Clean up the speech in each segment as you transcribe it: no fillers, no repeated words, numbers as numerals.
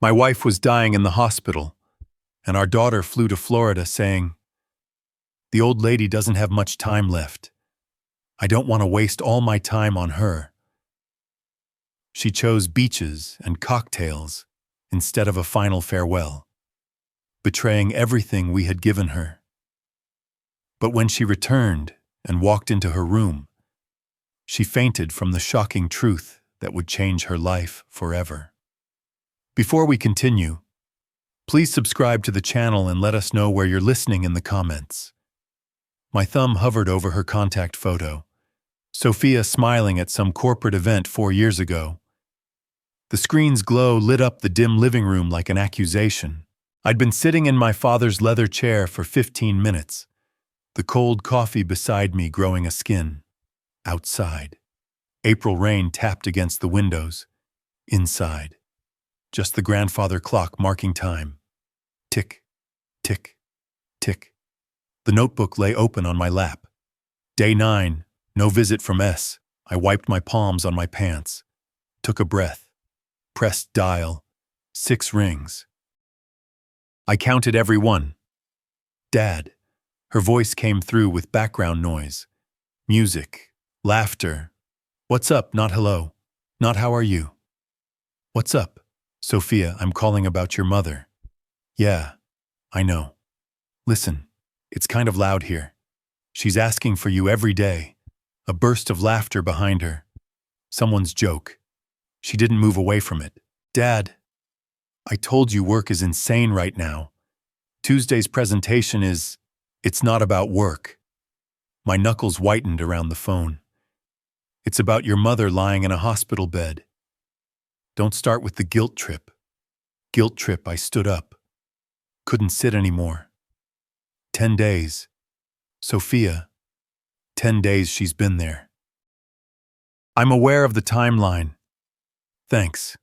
My wife was dying in the hospital, and our daughter flew to Florida saying, "The old lady doesn't have much time left. I don't want to waste all my time on her." She chose beaches and cocktails instead of a final farewell, betraying everything we had given her. But when she returned and walked into her room, she fainted from the shocking truth that would change her life forever. Before we continue, please subscribe to the channel and let us know where you're listening in the comments. My thumb hovered over her contact photo, Sophia smiling at some corporate event 4 years ago. The screen's glow lit up the dim living room like an accusation. I'd been sitting in my father's leather chair for 15 minutes, the cold coffee beside me growing a skin. Outside, April rain tapped against the windows. Inside, just the grandfather clock marking time. Tick, tick, tick. The notebook lay open on my lap. Day 9, no visit from S. I wiped my palms on my pants, took a breath, pressed dial, 6 rings. I counted every one. Dad. Her voice came through with background noise. Music, laughter. What's up, not hello, not how are you. What's up? Sophia, I'm calling about your mother. Yeah, I know. Listen, it's kind of loud here. She's asking for you every day. A burst of laughter behind her. Someone's joke. She didn't move away from it. Dad, I told you work is insane right now. Tuesday's presentation it's not about work. My knuckles whitened around the phone. It's about your mother lying in a hospital bed. Don't start with the guilt trip. Guilt trip, I stood up. Couldn't sit anymore. 10 days. Sophia, 10 days she's been there. I'm aware of the timeline. Thanks.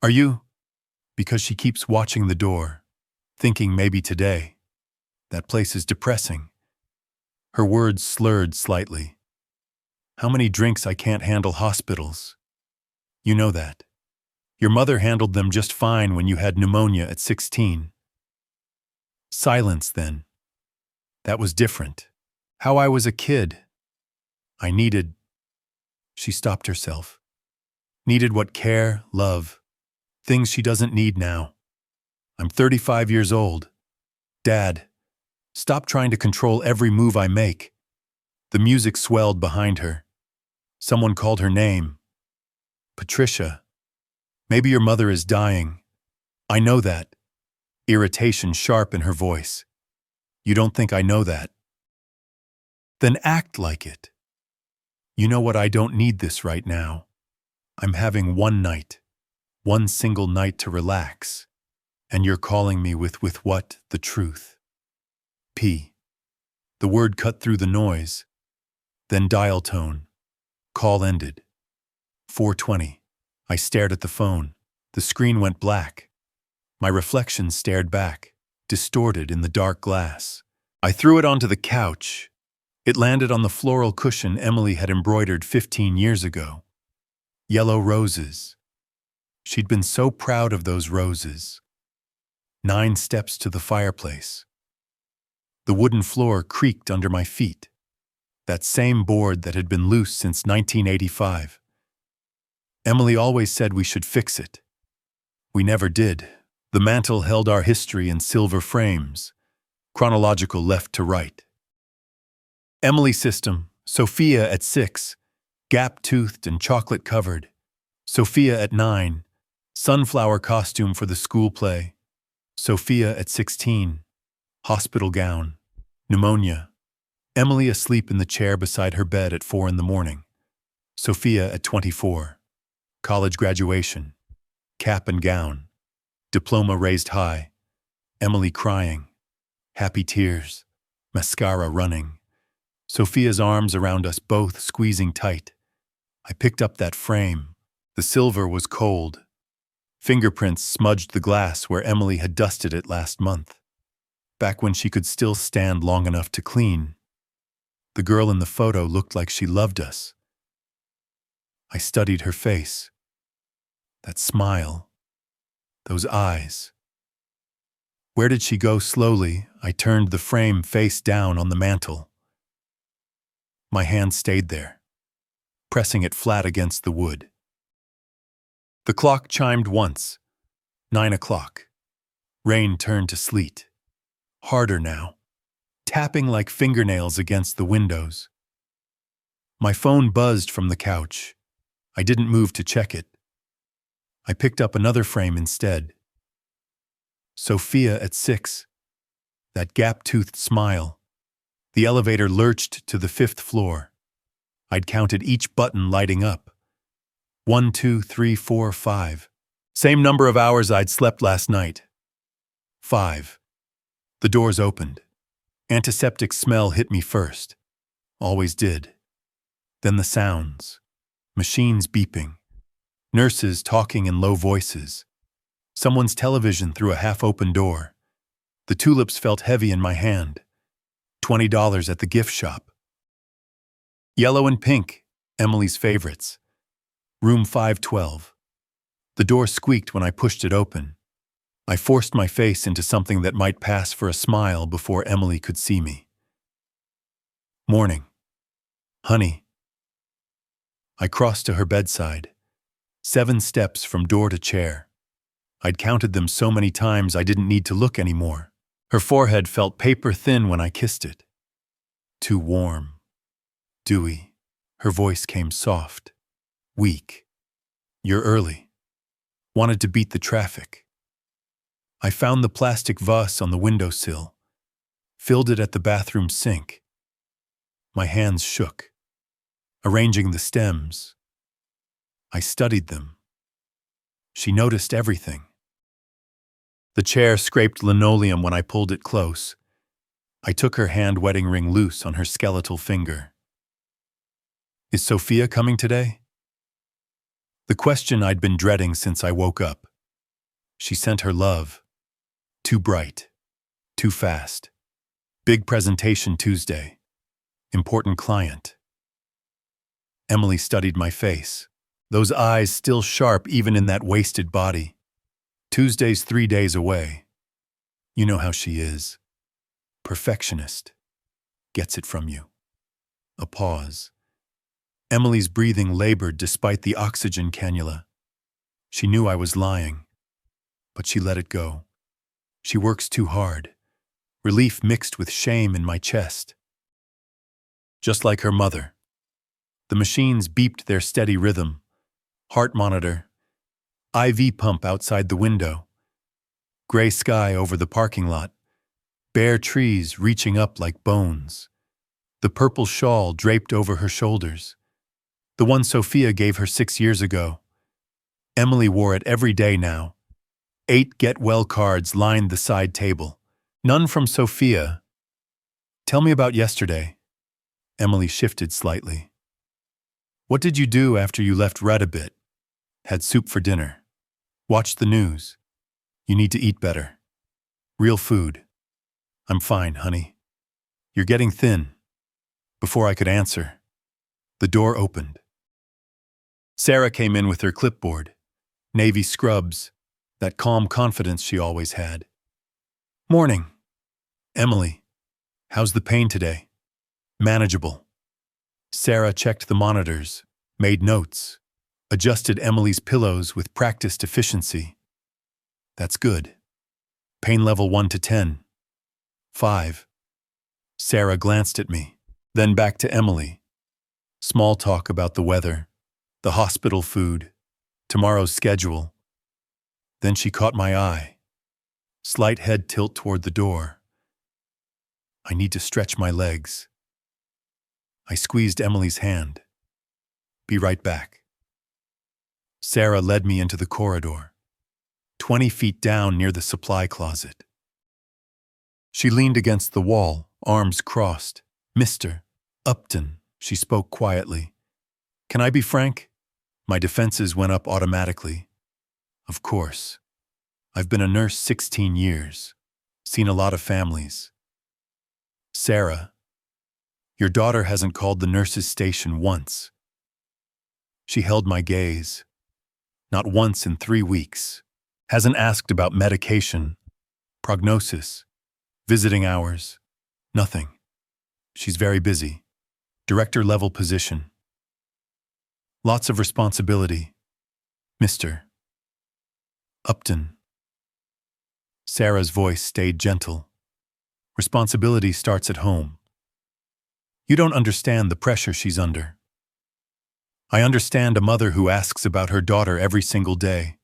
Are you? Because she keeps watching the door, thinking maybe today. That place is depressing. Her words slurred slightly. How many drinks I can't handle hospitals. You know that. Your mother handled them just fine when you had pneumonia at 16. Silence then. That was different. How I was a kid. I needed. She stopped herself. Needed what care, love, things she doesn't need now. I'm 35 years old. Dad, stop trying to control every move I make. The music swelled behind her. Someone called her name. Patricia. Maybe your mother is dying. I know that. Irritation sharp in her voice. You don't think I know that? Then act like it. You know what, I don't need this right now. I'm having one night, one single night to relax. And you're calling me with what? The truth. P. The word cut through the noise. Then dial tone. Call ended. 4:20. I stared at the phone. The screen went black. My reflection stared back, distorted in the dark glass. I threw it onto the couch. It landed on the floral cushion Emily had embroidered 15 years ago. Yellow roses. She'd been so proud of those roses. 9 steps to the fireplace. The wooden floor creaked under my feet. That same board that had been loose since 1985. Emily always said we should fix it. We never did. The mantel held our history in silver frames, chronological left to right. Emily system, Sophia at 6, gap-toothed and chocolate-covered. Sophia at 9, sunflower costume for the school play. Sophia at 16, hospital gown, pneumonia. Emily asleep in the chair beside her bed at 4 in the morning. Sophia at 24, college graduation, cap and gown, diploma raised high. Emily crying, happy tears, mascara running. Sophia's arms around us both squeezing tight. I picked up that frame. The silver was cold. Fingerprints smudged the glass where Emily had dusted it last month, back when she could still stand long enough to clean. The girl in the photo looked like she loved us. I studied her face. That smile. Those eyes. Where did she go? Slowly, I turned the frame face down on the mantel. My hand stayed there, pressing it flat against the wood. The clock chimed once. 9 o'clock. Rain turned to sleet. Harder now, tapping like fingernails against the windows. My phone buzzed from the couch. I didn't move to check it. I picked up another frame instead. Sophia at 6. That gap-toothed smile. The elevator lurched to the 5th floor. I'd counted each button lighting up. 1, 2, 3, 4, 5. Same number of hours I'd slept last night. 5. The doors opened. Antiseptic smell hit me first. Always did. Then the sounds. Machines beeping. Nurses talking in low voices. Someone's television through a half-open door. The tulips felt heavy in my hand. $20 at the gift shop. Yellow and pink, Emily's favorites. Room 512. The door squeaked when I pushed it open. I forced my face into something that might pass for a smile before Emily could see me. Morning. Honey. I crossed to her bedside. 7 steps from door to chair. I'd counted them so many times I didn't need to look anymore. Her forehead felt paper thin when I kissed it. Too warm. Dewy. Her voice came soft. Weak. You're early. Wanted to beat the traffic. I found the plastic vase on the windowsill. Filled it at the bathroom sink. My hands shook. Arranging the stems. I studied them. She noticed everything. The chair scraped linoleum when I pulled it close. I took her hand wedding ring loose on her skeletal finger. Is Sophia coming today? The question I'd been dreading since I woke up. She sent her love. Too bright. Too fast. Big presentation Tuesday. Important client. Emily studied my face. Those eyes still sharp even in that wasted body. Tuesday's 3 days away. You know how she is. Perfectionist. Gets it from you. A pause. Emily's breathing labored despite the oxygen cannula. She knew I was lying, but she let it go. She works too hard. Relief mixed with shame in my chest. Just like her mother. The machines beeped their steady rhythm. Heart monitor. IV pump outside the window. Gray sky over the parking lot. Bare trees reaching up like bones. The purple shawl draped over her shoulders. The one Sophia gave her 6 years ago. Emily wore it every day now. 8 get-well cards lined the side table. None from Sophia. Tell me about yesterday. Emily shifted slightly. What did you do after you left Red a bit? Had soup for dinner. Watched the news. You need to eat better. Real food. I'm fine, honey. You're getting thin. Before I could answer, the door opened. Sarah came in with her clipboard. Navy scrubs. That calm confidence she always had. Morning. Emily. How's the pain today? Manageable. Sarah checked the monitors, made notes, adjusted Emily's pillows with practiced efficiency. That's good. Pain level 1 to 10. 5. Sarah glanced at me, then back to Emily. Small talk about the weather, the hospital food, tomorrow's schedule. Then she caught my eye. Slight head tilt toward the door. I need to stretch my legs. I squeezed Emily's hand. Be right back. Sarah led me into the corridor, 20 feet down near the supply closet. She leaned against the wall, arms crossed. Mr. Upton, she spoke quietly. Can I be frank? My defenses went up automatically. Of course. I've been a nurse 16 years. Seen a lot of families. Sarah, your daughter hasn't called the nurses' station once. She held my gaze. Not once in 3 weeks. Hasn't asked about medication, prognosis, visiting hours. Nothing. She's very busy. Director-level position. Lots of responsibility. Mr. Upton. Sarah's voice stayed gentle. Responsibility starts at home. You don't understand the pressure she's under. I understand a mother who asks about her daughter every single day,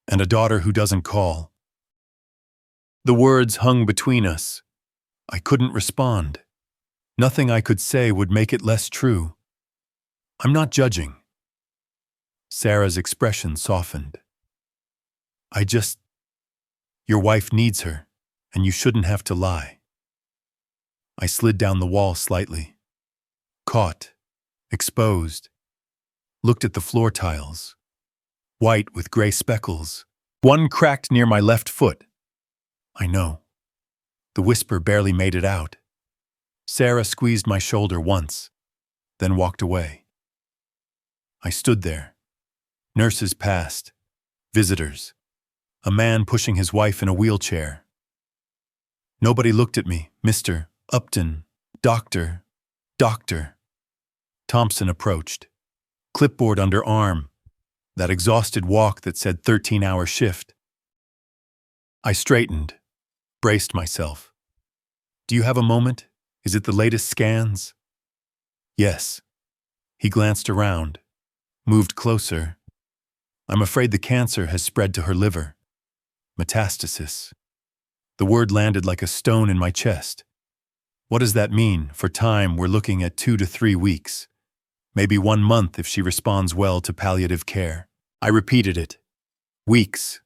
and a daughter who doesn't call. The words hung between us. I couldn't respond. Nothing I could say would make it less true. I'm not judging. Sarah's expression softened. Your wife needs her, and you shouldn't have to lie. I slid down the wall slightly. Caught, exposed, looked at the floor tiles. White with gray speckles. One cracked near my left foot. I know. The whisper barely made it out. Sarah squeezed my shoulder once, then walked away. I stood there. Nurses passed. Visitors. A man pushing his wife in a wheelchair. Nobody looked at me. Mr. Upton. Doctor. Thompson approached. Clipboard under arm. That exhausted walk that said 13-hour shift. I straightened. Braced myself. Do you have a moment? Is it the latest scans? Yes. He glanced around. Moved closer. I'm afraid the cancer has spread to her liver. Metastasis. The word landed like a stone in my chest. What does that mean? For time, we're looking at 2 to 3 weeks. Maybe 1 month if she responds well to palliative care. I repeated it. Weeks.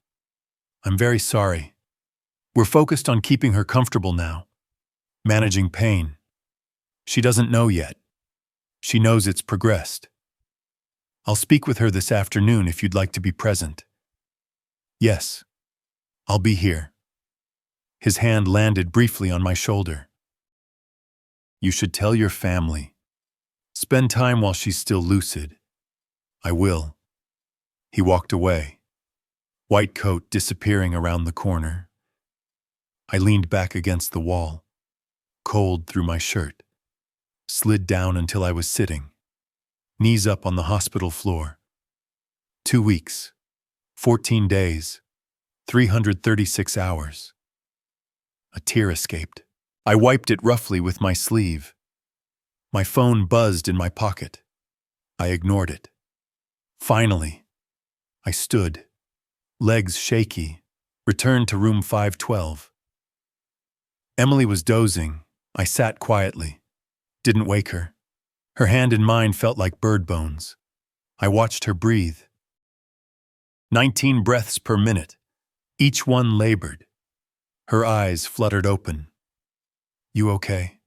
I'm very sorry. We're focused on keeping her comfortable now. Managing pain. She doesn't know yet. She knows it's progressed. I'll speak with her this afternoon if you'd like to be present. Yes. I'll be here. His hand landed briefly on my shoulder. You should tell your family. Spend time while she's still lucid. I will. He walked away. White coat disappearing around the corner. I leaned back against the wall. Cold through my shirt. Slid down until I was sitting. Knees up on the hospital floor. 2 weeks. 14 days. 336 hours. A tear escaped. I wiped it roughly with my sleeve. My phone buzzed in my pocket. I ignored it. Finally, I stood, legs shaky, returned to room 512. Emily was dozing. I sat quietly. Didn't wake her. Her hand in mine felt like bird bones. I watched her breathe. 19 breaths per minute, each one labored. Her eyes fluttered open. You okay?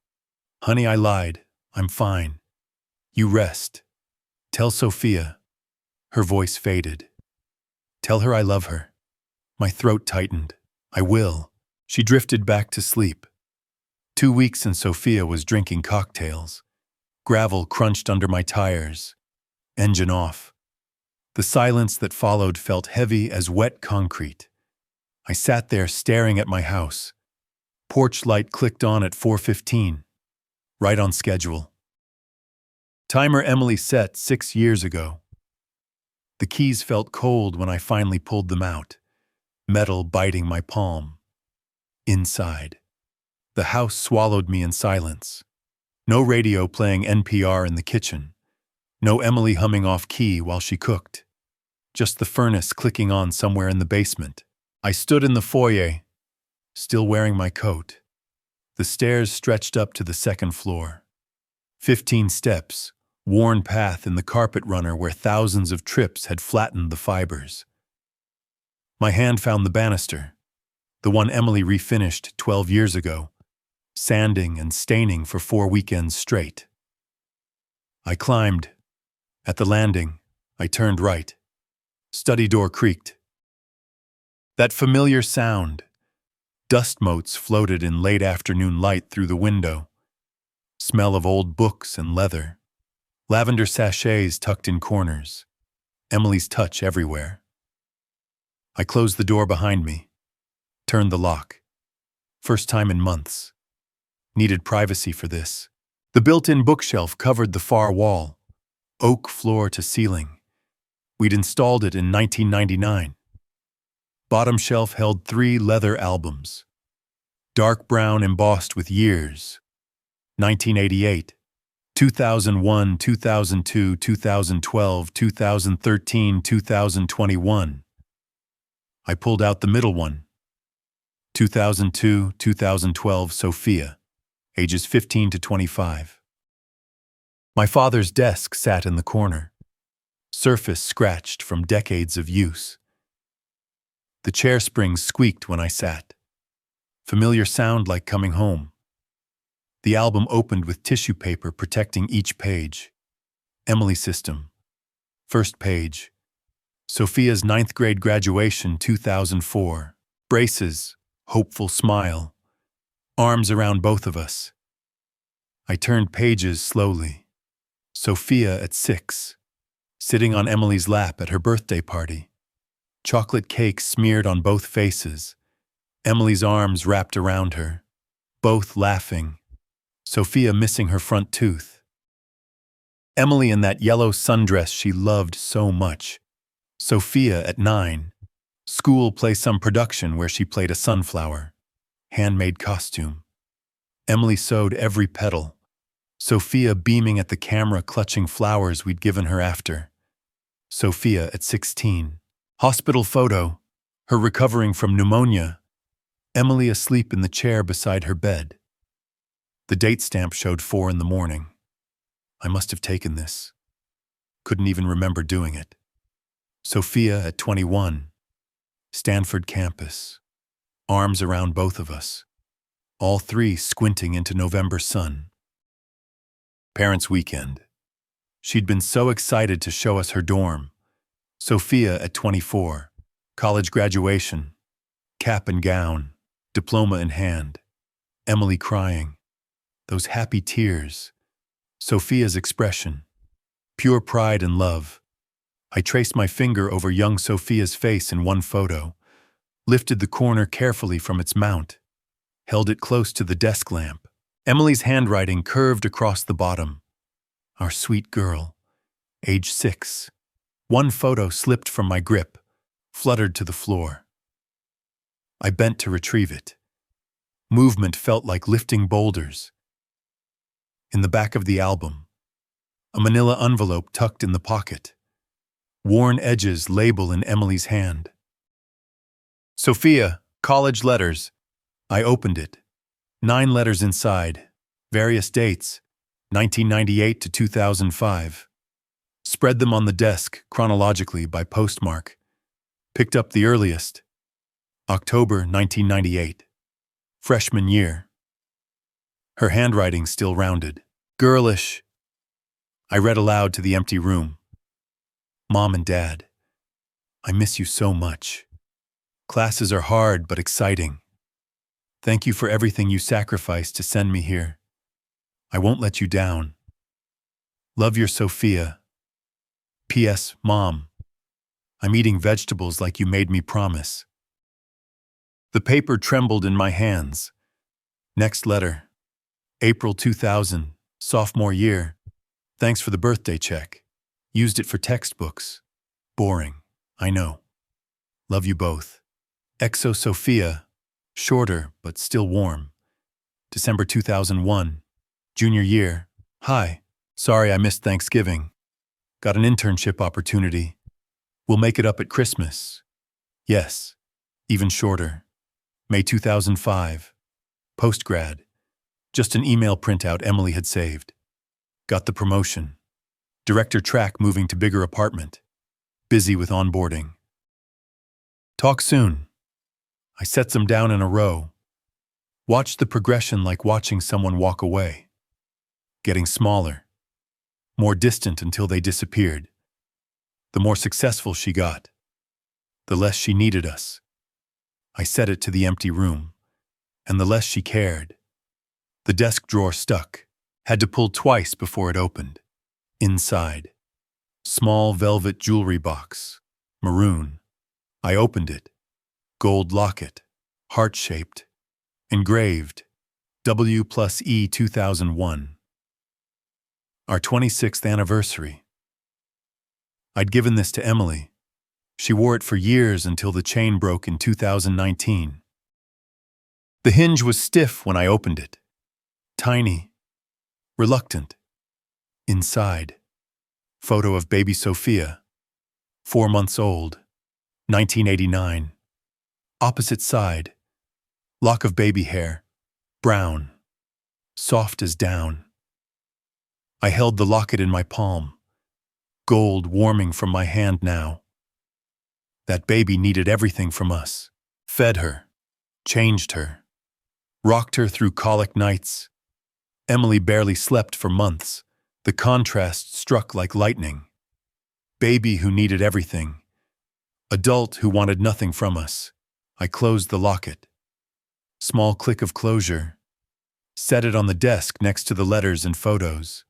Honey, I lied. I'm fine. You rest. Tell Sophia. Her voice faded. Tell her I love her. My throat tightened. I will. She drifted back to sleep. 2 weeks and Sophia was drinking cocktails. Gravel crunched under my tires. Engine off. The silence that followed felt heavy as wet concrete. I sat there staring at my house. Porch light clicked on at 4:15. Right on schedule. Timer Emily set 6 years ago. The keys felt cold when I finally pulled them out. Metal biting my palm. Inside. The house swallowed me in silence. No radio playing NPR in the kitchen. No Emily humming off key while she cooked. Just the furnace clicking on somewhere in the basement. I stood in the foyer, still wearing my coat. The stairs stretched up to the second floor. 15 steps, worn path in the carpet runner where thousands of trips had flattened the fibers. My hand found the banister, the one Emily refinished 12 years ago, sanding and staining for 4 weekends straight. I climbed. At the landing, I turned right. Study door creaked. That familiar sound. Dust motes floated in late afternoon light through the window. Smell of old books and leather. Lavender sachets tucked in corners. Emily's touch everywhere. I closed the door behind me, turned the lock. First time in months. Needed privacy for this. The built-in bookshelf covered the far wall, oak floor to ceiling. We'd installed it in 1999. Bottom shelf held 3 leather albums. Dark brown embossed with years. 1988, 2001, 2002, 2012, 2013, 2021. I pulled out the middle one. 2002, 2012, Sophia, ages 15 to 25. My father's desk sat in the corner, surface scratched from decades of use. The chair springs squeaked when I sat. Familiar sound like coming home. The album opened with tissue paper protecting each page. Emily system. First page. Sophia's 9th grade graduation 2004. Braces. Hopeful smile. Arms around both of us. I turned pages slowly. Sophia at 6. Sitting on Emily's lap at her birthday party. Chocolate cake smeared on both faces. Emily's arms wrapped around her. Both laughing. Sophia missing her front tooth. Emily in that yellow sundress she loved so much. Sophia at 9. School play some production where she played a sunflower. Handmade costume. Emily sewed every petal. Sophia beaming at the camera clutching flowers we'd given her after. Sophia at 16. Hospital photo. Her recovering from pneumonia. Emily asleep in the chair beside her bed. The date stamp showed 4 in the morning. I must have taken this. Couldn't even remember doing it. Sophia at 21. Stanford campus. Arms around both of us. All 3 squinting into November sun. Parents' weekend. She'd been so excited to show us her dorm. Sophia at 24. College graduation. Cap and gown. Diploma in hand. Emily crying. Those happy tears. Sophia's expression. Pure pride and love. I traced my finger over young Sophia's face in one photo, lifted the corner carefully from its mount, held it close to the desk lamp. Emily's handwriting curved across the bottom. Our sweet girl, age 6. One photo slipped from my grip, fluttered to the floor. I bent to retrieve it. Movement felt like lifting boulders. In the back of the album, a manila envelope tucked in the pocket. Worn edges label in Emily's hand. Sophia, college letters. I opened it. 9 letters inside. Various dates. 1998 to 2005. Spread them on the desk chronologically by postmark. Picked up the earliest. October 1998. Freshman year. Her handwriting still rounded. Girlish. I read aloud to the empty room. Mom and Dad, I miss you so much. Classes are hard but exciting. Thank you for everything you sacrificed to send me here. I won't let you down. Love your Sophia. P.S. Mom, I'm eating vegetables like you made me promise. The paper trembled in my hands. Next letter. April 2000, sophomore year. Thanks for the birthday check. Used it for textbooks. Boring, I know. Love you both. Exo Sophia, shorter but still warm. December 2001, junior year. Hi, sorry I missed Thanksgiving. Got an internship opportunity. We'll make it up at Christmas. Yes, even shorter. May 2005, postgrad. Just an email printout Emily had saved. Got the promotion. Director track moving to bigger apartment. Busy with onboarding. Talk soon. I set them down in a row. Watched the progression like watching someone walk away. Getting smaller. More distant until they disappeared. The more successful she got, the less she needed us. I set it to the empty room, and the less she cared. The desk drawer stuck. Had to pull twice before it opened. Inside. Small velvet jewelry box. Maroon. I opened it. Gold locket, heart-shaped, engraved, W+E 2001. Our 26th anniversary. I'd given this to Emily. She wore it for years until the chain broke in 2019. The hinge was stiff when I opened it. Tiny. Reluctant. Inside. Photo of baby Sophia. 4 months old. 1989. Opposite side. Lock of baby hair. Brown. Soft as down. I held the locket in my palm. Gold warming from my hand now. That baby needed everything from us. Fed her. Changed her. Rocked her through colic nights. Emily barely slept for months. The contrast struck like lightning. Baby who needed everything. Adult who wanted nothing from us. I closed the locket. Small click of closure. Set it on the desk next to the letters and photos.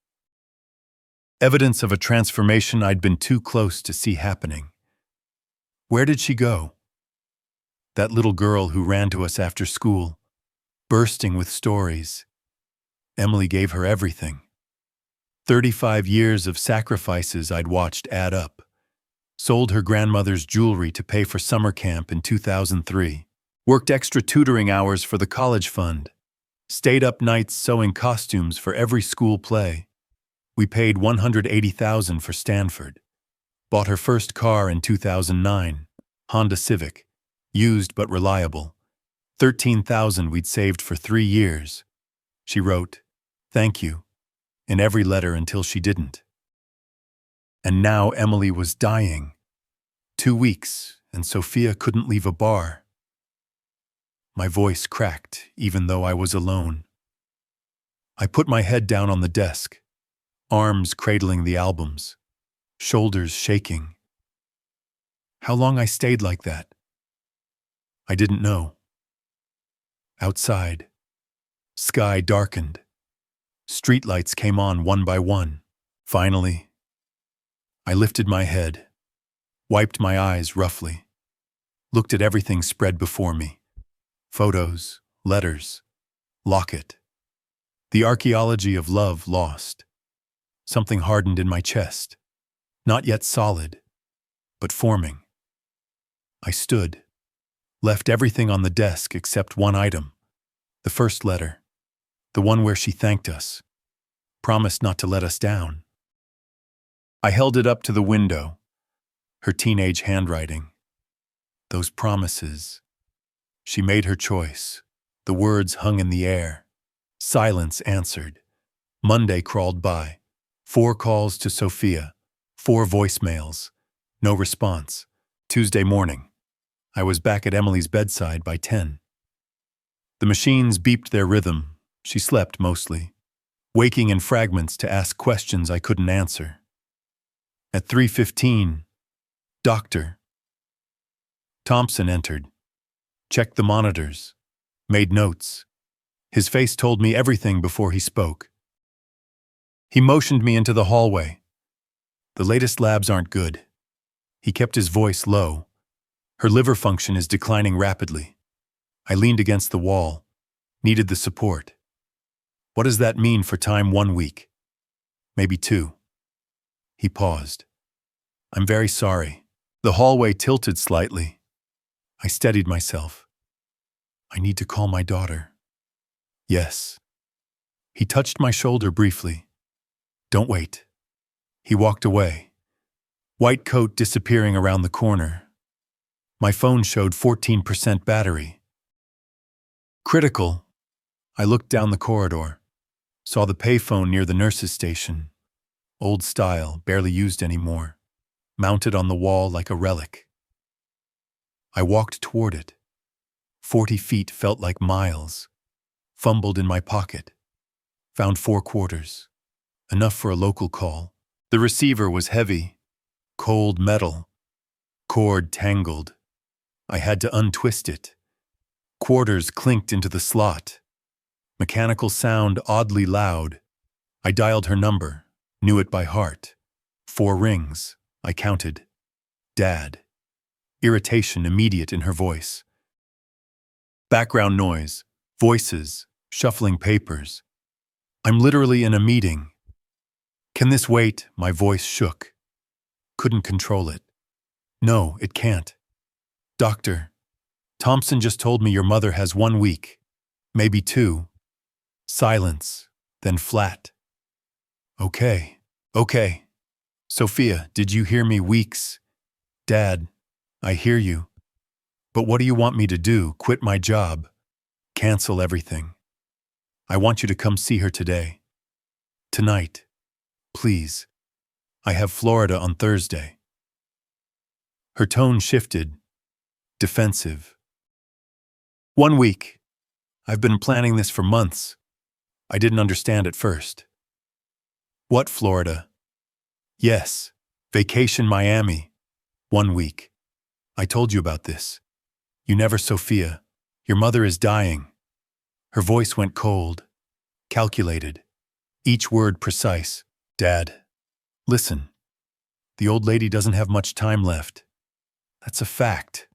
Evidence of a transformation I'd been too close to see happening. Where did she go? That little girl who ran to us after school, bursting with stories. Emily gave her everything. 35 years of sacrifices I'd watched add up. Sold her grandmother's jewelry to pay for summer camp in 2003. Worked extra tutoring hours for the college fund. Stayed up nights sewing costumes for every school play. We paid $180,000 for Stanford. Bought her first car in 2009, Honda Civic, used but reliable. $13,000 we'd saved for 3 years. She wrote, "Thank you," in every letter until she didn't. And now Emily was dying. 2 weeks, and Sophia couldn't leave a bar. My voice cracked, even though I was alone. I put my head down on the desk, arms cradling the albums, shoulders shaking. How long I stayed like that? I didn't know. Outside, sky darkened. Streetlights came on one by one. Finally, I lifted my head, wiped my eyes roughly, looked at everything spread before me. Photos, letters, locket. The archaeology of love lost. Something hardened in my chest. Not yet solid, but forming. I stood, left everything on the desk except one item. The first letter. The one where she thanked us. Promised not to let us down. I held it up to the window. Her teenage handwriting. Those promises. She made her choice. The words hung in the air. Silence answered. Monday crawled by. 4 calls to Sophia. 4 voicemails. No response. Tuesday morning. I was back at Emily's bedside by 10. The machines beeped their rhythm. She slept mostly, waking in fragments to ask questions I couldn't answer. At 3:15, Dr. Thompson entered. Checked the monitors. Made notes. His face told me everything before he spoke. He motioned me into the hallway. The latest labs aren't good. He kept his voice low. Her liver function is declining rapidly. I leaned against the wall. Needed the support. What does that mean for time 1 week? Maybe 2. He paused. I'm very sorry. The hallway tilted slightly. I steadied myself. I need to call my daughter. Yes. He touched my shoulder briefly. Don't wait. He walked away. White coat disappearing around the corner. My phone showed 14% battery. Critical. I looked down the corridor. Saw the payphone near the nurse's station. Old style, barely used anymore. Mounted on the wall like a relic. I walked toward it. 40 feet felt like miles. Fumbled in my pocket. Found 4 quarters. Enough for a local call. The receiver was heavy. Cold metal. Cord tangled. I had to untwist it. Quarters clinked into the slot. Mechanical sound oddly loud. I dialed her number. Knew it by heart. 4 rings. I counted. Dad. irritation immediate in her voice. Background noise, voices, shuffling papers. I'm literally in a meeting. Can this wait? My voice shook. Couldn't control it. No, it can't. Doctor, Thompson just told me your mother has 1 week, maybe 2. Silence, then flat. Okay. Sophia, did you hear me? Weeks? Dad, I hear you. But what do you want me to do? Quit my job? Cancel everything? I want you to come see her today. Tonight. Please. I have Florida on Thursday. Her tone shifted. Defensive. 1 week. I've been planning this for months. I didn't understand at first. What Florida? Yes. Vacation Miami. 1 week. I told you about this. You never, Sophia. Your mother is dying. Her voice went cold, calculated, each word precise. Dad, listen. The old lady doesn't have much time left. That's a fact.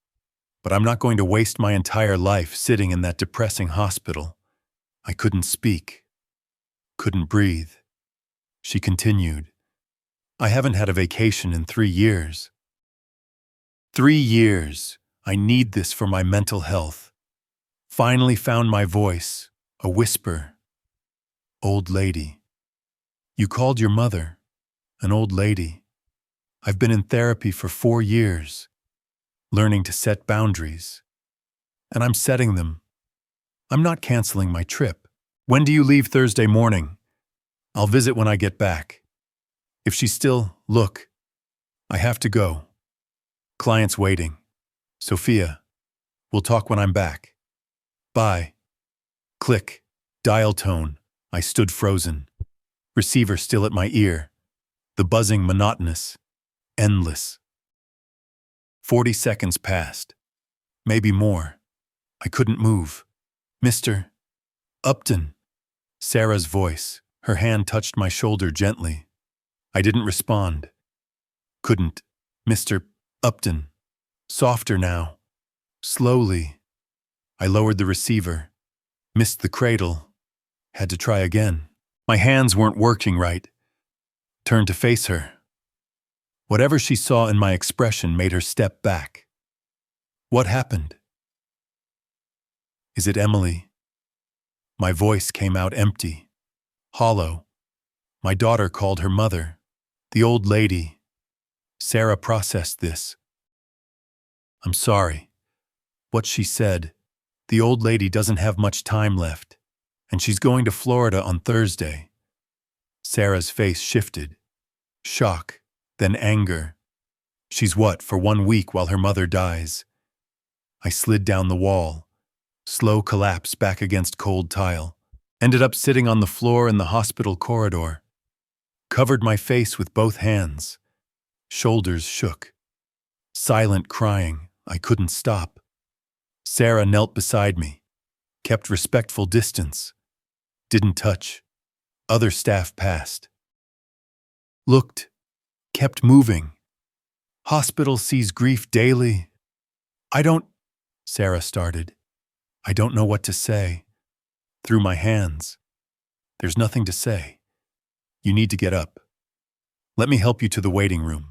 But I'm not going to waste my entire life sitting in that depressing hospital. I couldn't speak, couldn't breathe. She continued, I haven't had a vacation in 3 years. 3 years. I need this for my mental health. Finally found my voice, a whisper. Old lady. You called your mother an old lady. I've been in therapy for 4 years, learning to set boundaries. And I'm setting them. I'm not canceling my trip. When do you leave? Thursday morning. I'll visit when I get back. If she's still, look, I have to go. Client's waiting. Sophia, we'll talk when I'm back. Bye. Click. Dial tone. I stood frozen. Receiver still at my ear. The buzzing monotonous. Endless. 40 seconds passed. Maybe more. I couldn't move. Mr. Upton. Sarah's voice. Her hand touched my shoulder gently. I didn't respond. Couldn't. Mr. Upton. Softer now. Slowly. I lowered the receiver. Missed the cradle. Had to try again. My hands weren't working right. Turned to face her. Whatever she saw in my expression made her step back. What happened? Is it Emily? My voice came out empty, hollow. My daughter called her mother, the old lady. Sarah processed this. I'm sorry. What she said, the old lady doesn't have much time left, and she's going to Florida on Thursday. Sarah's face shifted. Shock, then anger. She's what, for 1 week while her mother dies? I slid down the wall. Slow collapse back against cold tile. Ended up sitting on the floor in the hospital corridor. Covered my face with both hands. Shoulders shook. Silent crying. I couldn't stop. Sarah knelt beside me. Kept respectful distance. Didn't touch. Other staff passed. Looked. Kept moving. Hospital sees grief daily. Sarah started. I don't know what to say. Threw my hands. There's nothing to say. You need to get up. Let me help you to the waiting room.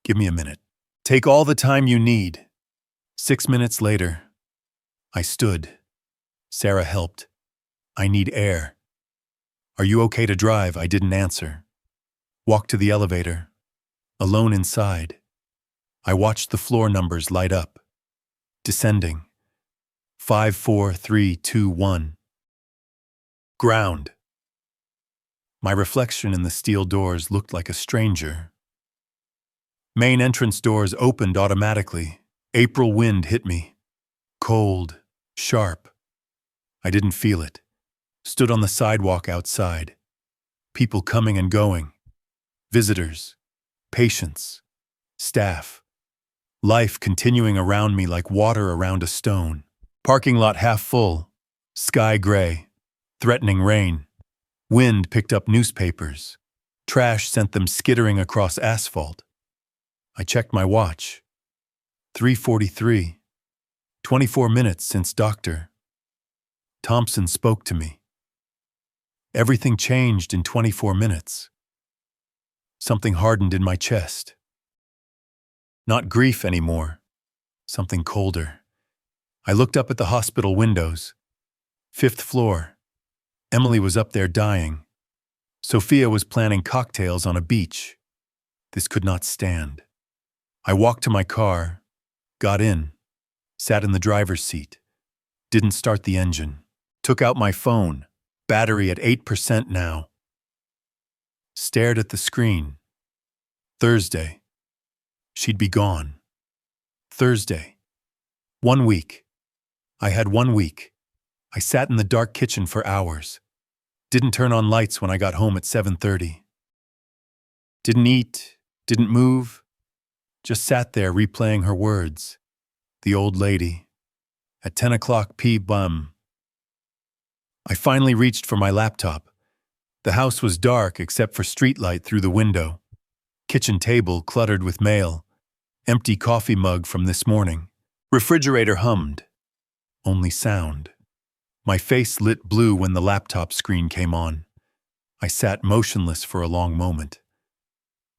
Give me a minute. Take all the time you need. 6 minutes later, I stood. Sarah helped. I need air. Are you okay to drive? I didn't answer. Walked to the elevator. Alone inside. I watched the floor numbers light up. Descending. 5, 4, 3, 2, 1. Ground. My reflection in the steel doors looked like a stranger. Main entrance doors opened automatically. April wind hit me. Cold, sharp. I didn't feel it. Stood on the sidewalk outside. People coming and going. Visitors. Patients. Staff. Life continuing around me like water around a stone. Parking lot half full. Sky gray. Threatening rain. Wind picked up newspapers. Trash sent them skittering across asphalt. I checked my watch. 3:43. 24 minutes since Dr. Thompson spoke to me. Everything changed in 24 minutes. Something hardened in my chest. Not grief anymore. Something colder. I looked up at the hospital windows. 5th floor. Emily was up there dying. Sophia was planning cocktails on a beach. This could not stand. I walked to my car, got in, sat in the driver's seat, didn't start the engine, took out my phone, battery at 8% now. Stared at the screen. Thursday. She'd be gone. Thursday. 1 week. I had 1 week. I sat in the dark kitchen for hours. Didn't turn on lights when I got home at 7:30. Didn't eat, didn't move. Just sat there replaying her words. The old lady. At 10 o'clock p.m. I finally reached for my laptop. The house was dark except for streetlight through the window. Kitchen table cluttered with mail. Empty coffee mug from this morning. Refrigerator hummed. Only sound. My face lit blue when the laptop screen came on. I sat motionless for a long moment.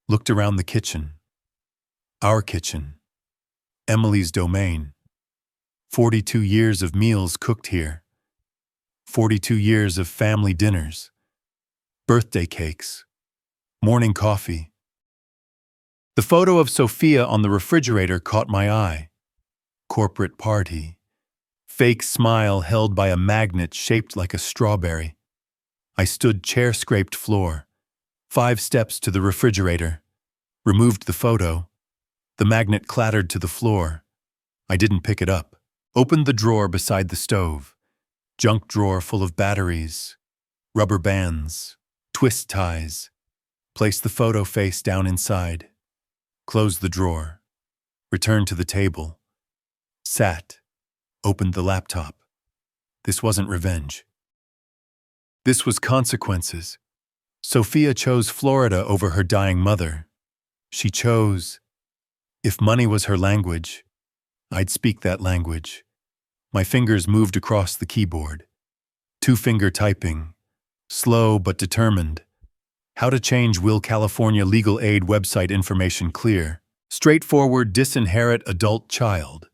Looked around the kitchen. Our kitchen. Emily's domain. 42 years of meals cooked here. 42 years of family dinners. Birthday cakes. Morning coffee. The photo of Sophia on the refrigerator caught my eye. Corporate party. Fake smile held by a magnet shaped like a strawberry. I stood chair-scraped floor. 5 steps to the refrigerator. Removed the photo. The magnet clattered to the floor. I didn't pick it up. Opened the drawer beside the stove. Junk drawer full of batteries, rubber bands, twist ties. Placed the photo face down inside. Closed the drawer. Returned to the table. Sat. Opened the laptop. This wasn't revenge. This was consequences. Sophia chose Florida over her dying mother. She chose. If money was her language, I'd speak that language. My fingers moved across the keyboard. 2-finger typing. Slow but determined. How to change Will California Legal Aid website information clear. Straightforward disinherit adult child.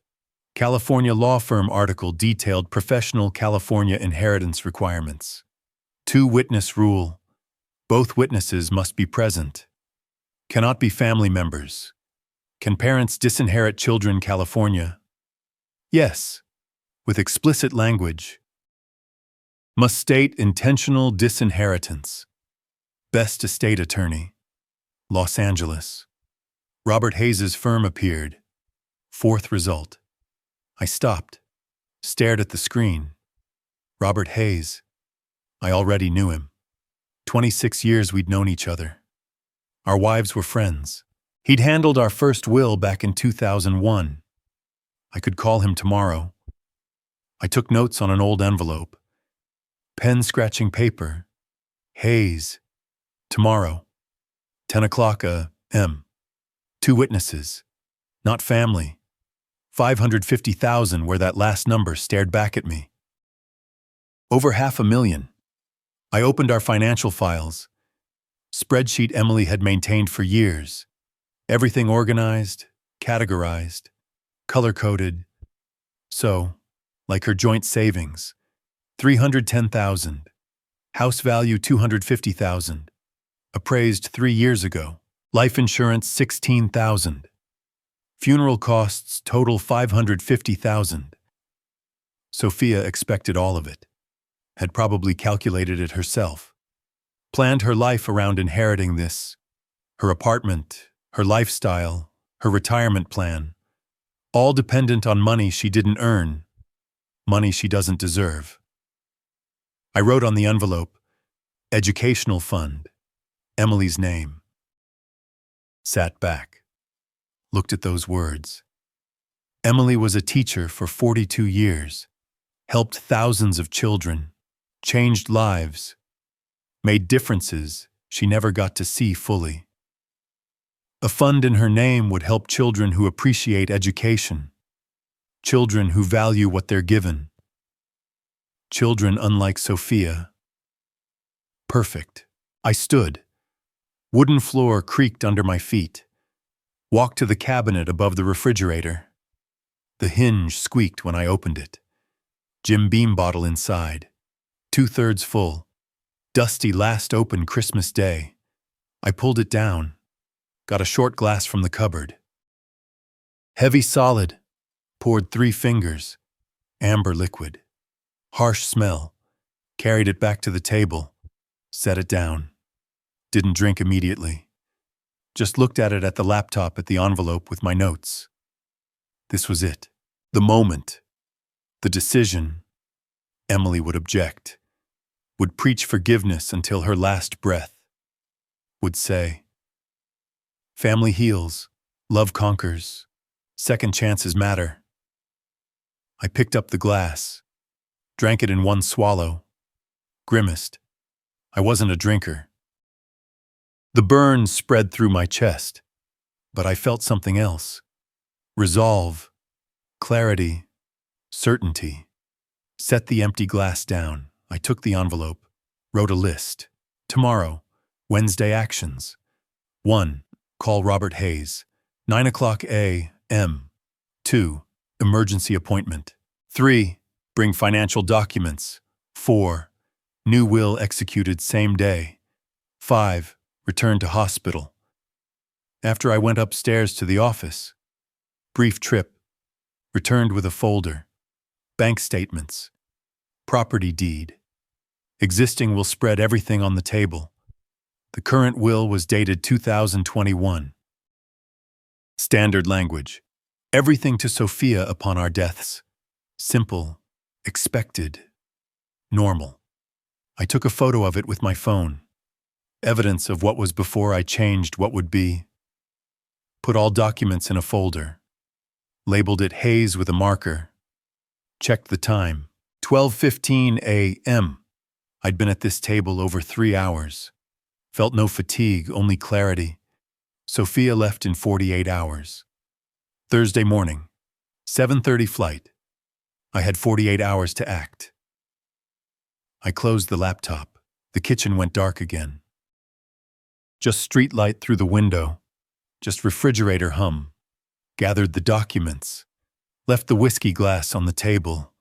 California law firm article detailed professional California inheritance requirements. 2-witness rule. Both witnesses must be present. Cannot be family members. Can parents disinherit children? California? Yes, with explicit language. Must state intentional disinheritance. Best estate attorney. Los Angeles. Robert Hayes's firm appeared. 4th result. I stopped. Stared at the screen. Robert Hayes. I already knew him. 26 years we'd known each other. Our wives were friends. He'd handled our first will back in 2001. I could call him tomorrow. I took notes on an old envelope. Pen scratching paper. Hayes. Tomorrow. 10 o'clock a.m. 2 witnesses. Not family. 550,000 where that last number stared back at me. Over $500,000. I opened our financial files. Spreadsheet Emily had maintained for years. Everything organized, categorized, color-coded. So, like her joint savings, 310,000. House value 250,000. Appraised 3 years ago. Life insurance 16,000. Funeral costs total 550,000. Sophia expected all of it. Had probably calculated it herself. Planned her life around inheriting this. Her apartment, her lifestyle, her retirement plan. All dependent on money she didn't earn. Money she doesn't deserve. I wrote on the envelope, Educational Fund, Emily's name. Sat back. Looked at those words. Emily was a teacher for 42 years, helped thousands of children, changed lives, made differences she never got to see fully. A fund in her name would help children who appreciate education, children who value what they're given, children unlike Sophia. Perfect. I stood. Wooden floor creaked under my feet. Walked to the cabinet above the refrigerator. The hinge squeaked when I opened it. Jim Beam bottle inside. 2/3 full. Dusty last open Christmas Day. I pulled it down. Got a short glass from the cupboard. Heavy solid. Poured 3 fingers. Amber liquid. Harsh smell. Carried it back to the table. Set it down. Didn't drink immediately. Just looked at it at the laptop at the envelope with my notes. This was it. The moment. The decision. Emily would object. Would preach forgiveness until her last breath. Would say, family heals, love conquers, second chances matter. I picked up the glass, drank it in one swallow, grimaced. I wasn't a drinker. The burn spread through my chest, but I felt something else. Resolve, clarity, certainty. Set the empty glass down. I took the envelope, wrote a list. Tomorrow, Wednesday actions. 1. Call Robert Hayes. 9:00 a.m. 2. Emergency appointment. 3. Bring financial documents. 4. New will executed same day. 5. Return to hospital. After I went upstairs to the office. Brief trip. Returned with a folder. Bank statements. Property deed. Existing will spread everything on the table. The current will was dated 2021. Standard language. Everything to Sophia upon our deaths. Simple, expected, normal. I took a photo of it with my phone. Evidence of what was before I changed what would be. Put all documents in a folder. Labeled it Hayes with a marker. Checked the time. 12:15 a.m. I'd been at this table over 3 hours. Felt no fatigue, only clarity. Sophia left in 48 hours. Thursday morning, 7:30 flight. I had 48 hours to act. I closed the laptop. The kitchen went dark again. Just street light through the window. Just refrigerator hum. Gathered the documents. Left the whiskey glass on the table.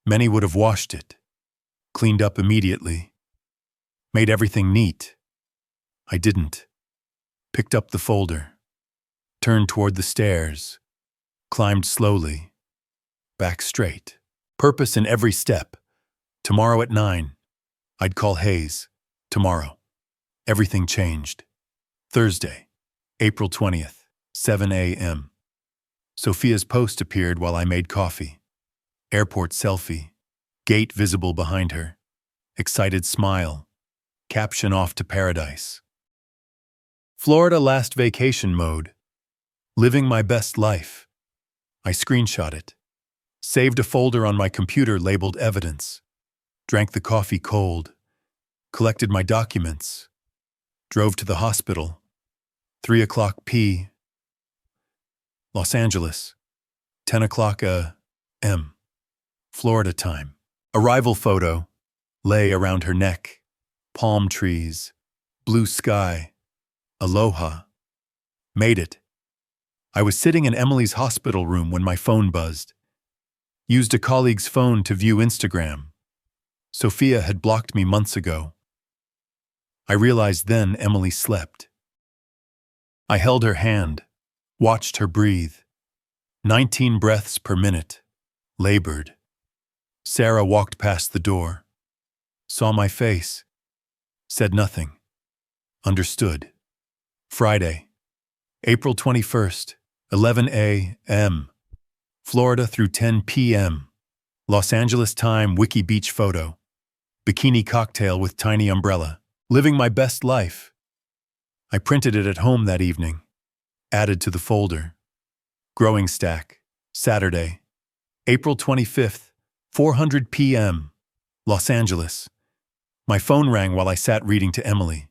Many would have washed it. Cleaned up immediately. Made everything neat. I didn't. Picked up the folder. Turned toward the stairs. Climbed slowly. Back straight. Purpose in every step. Tomorrow at 9. I'd call Hayes. Tomorrow. Everything changed. Thursday, April 20th, 7 a.m. Sophia's post appeared while I made coffee. Airport selfie. Gate visible behind her. Excited smile. Caption off to paradise. Florida last vacation mode. Living my best life. I screenshot it. Saved a folder on my computer labeled evidence. Drank the coffee cold. Collected my documents. Drove to the hospital. 3:00 p. Los Angeles. 10:00 a.m. Florida time. Arrival photo. Lay around her neck. Palm trees. Blue sky. Aloha. Made it. I was sitting in Emily's hospital room when my phone buzzed. Used a colleague's phone to view Instagram. Sophia had blocked me months ago. I realized then Emily slept. I held her hand, watched her breathe. 19 breaths per minute. Labored. Sarah walked past the door. Saw my face. Said nothing. Understood. Friday, April 21st, 11 a.m. Florida through 10 p.m. Los Angeles time Wiki Beach photo. Bikini cocktail with tiny umbrella. Living my best life. I printed it at home that evening. Added to the folder. Growing stack. Saturday, April 25th, 400 p.m. Los Angeles. My phone rang while I sat reading to Emily.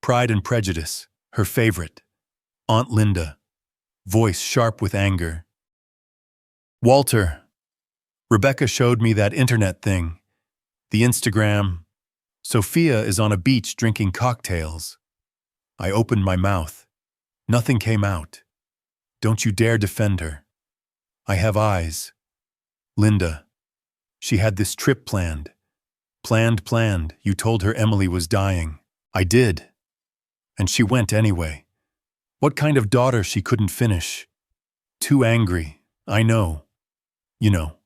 Pride and Prejudice, her favorite. Aunt Linda, voice sharp with anger. Walter, Rebecca showed me that internet thing. The Instagram. Sophia is on a beach drinking cocktails. I opened my mouth. Nothing came out. Don't you dare defend her. I have eyes. Linda. She had this trip planned. Planned. You told her Emily was dying. I did. And she went anyway. What kind of daughter she couldn't finish? Too angry. I know. You know.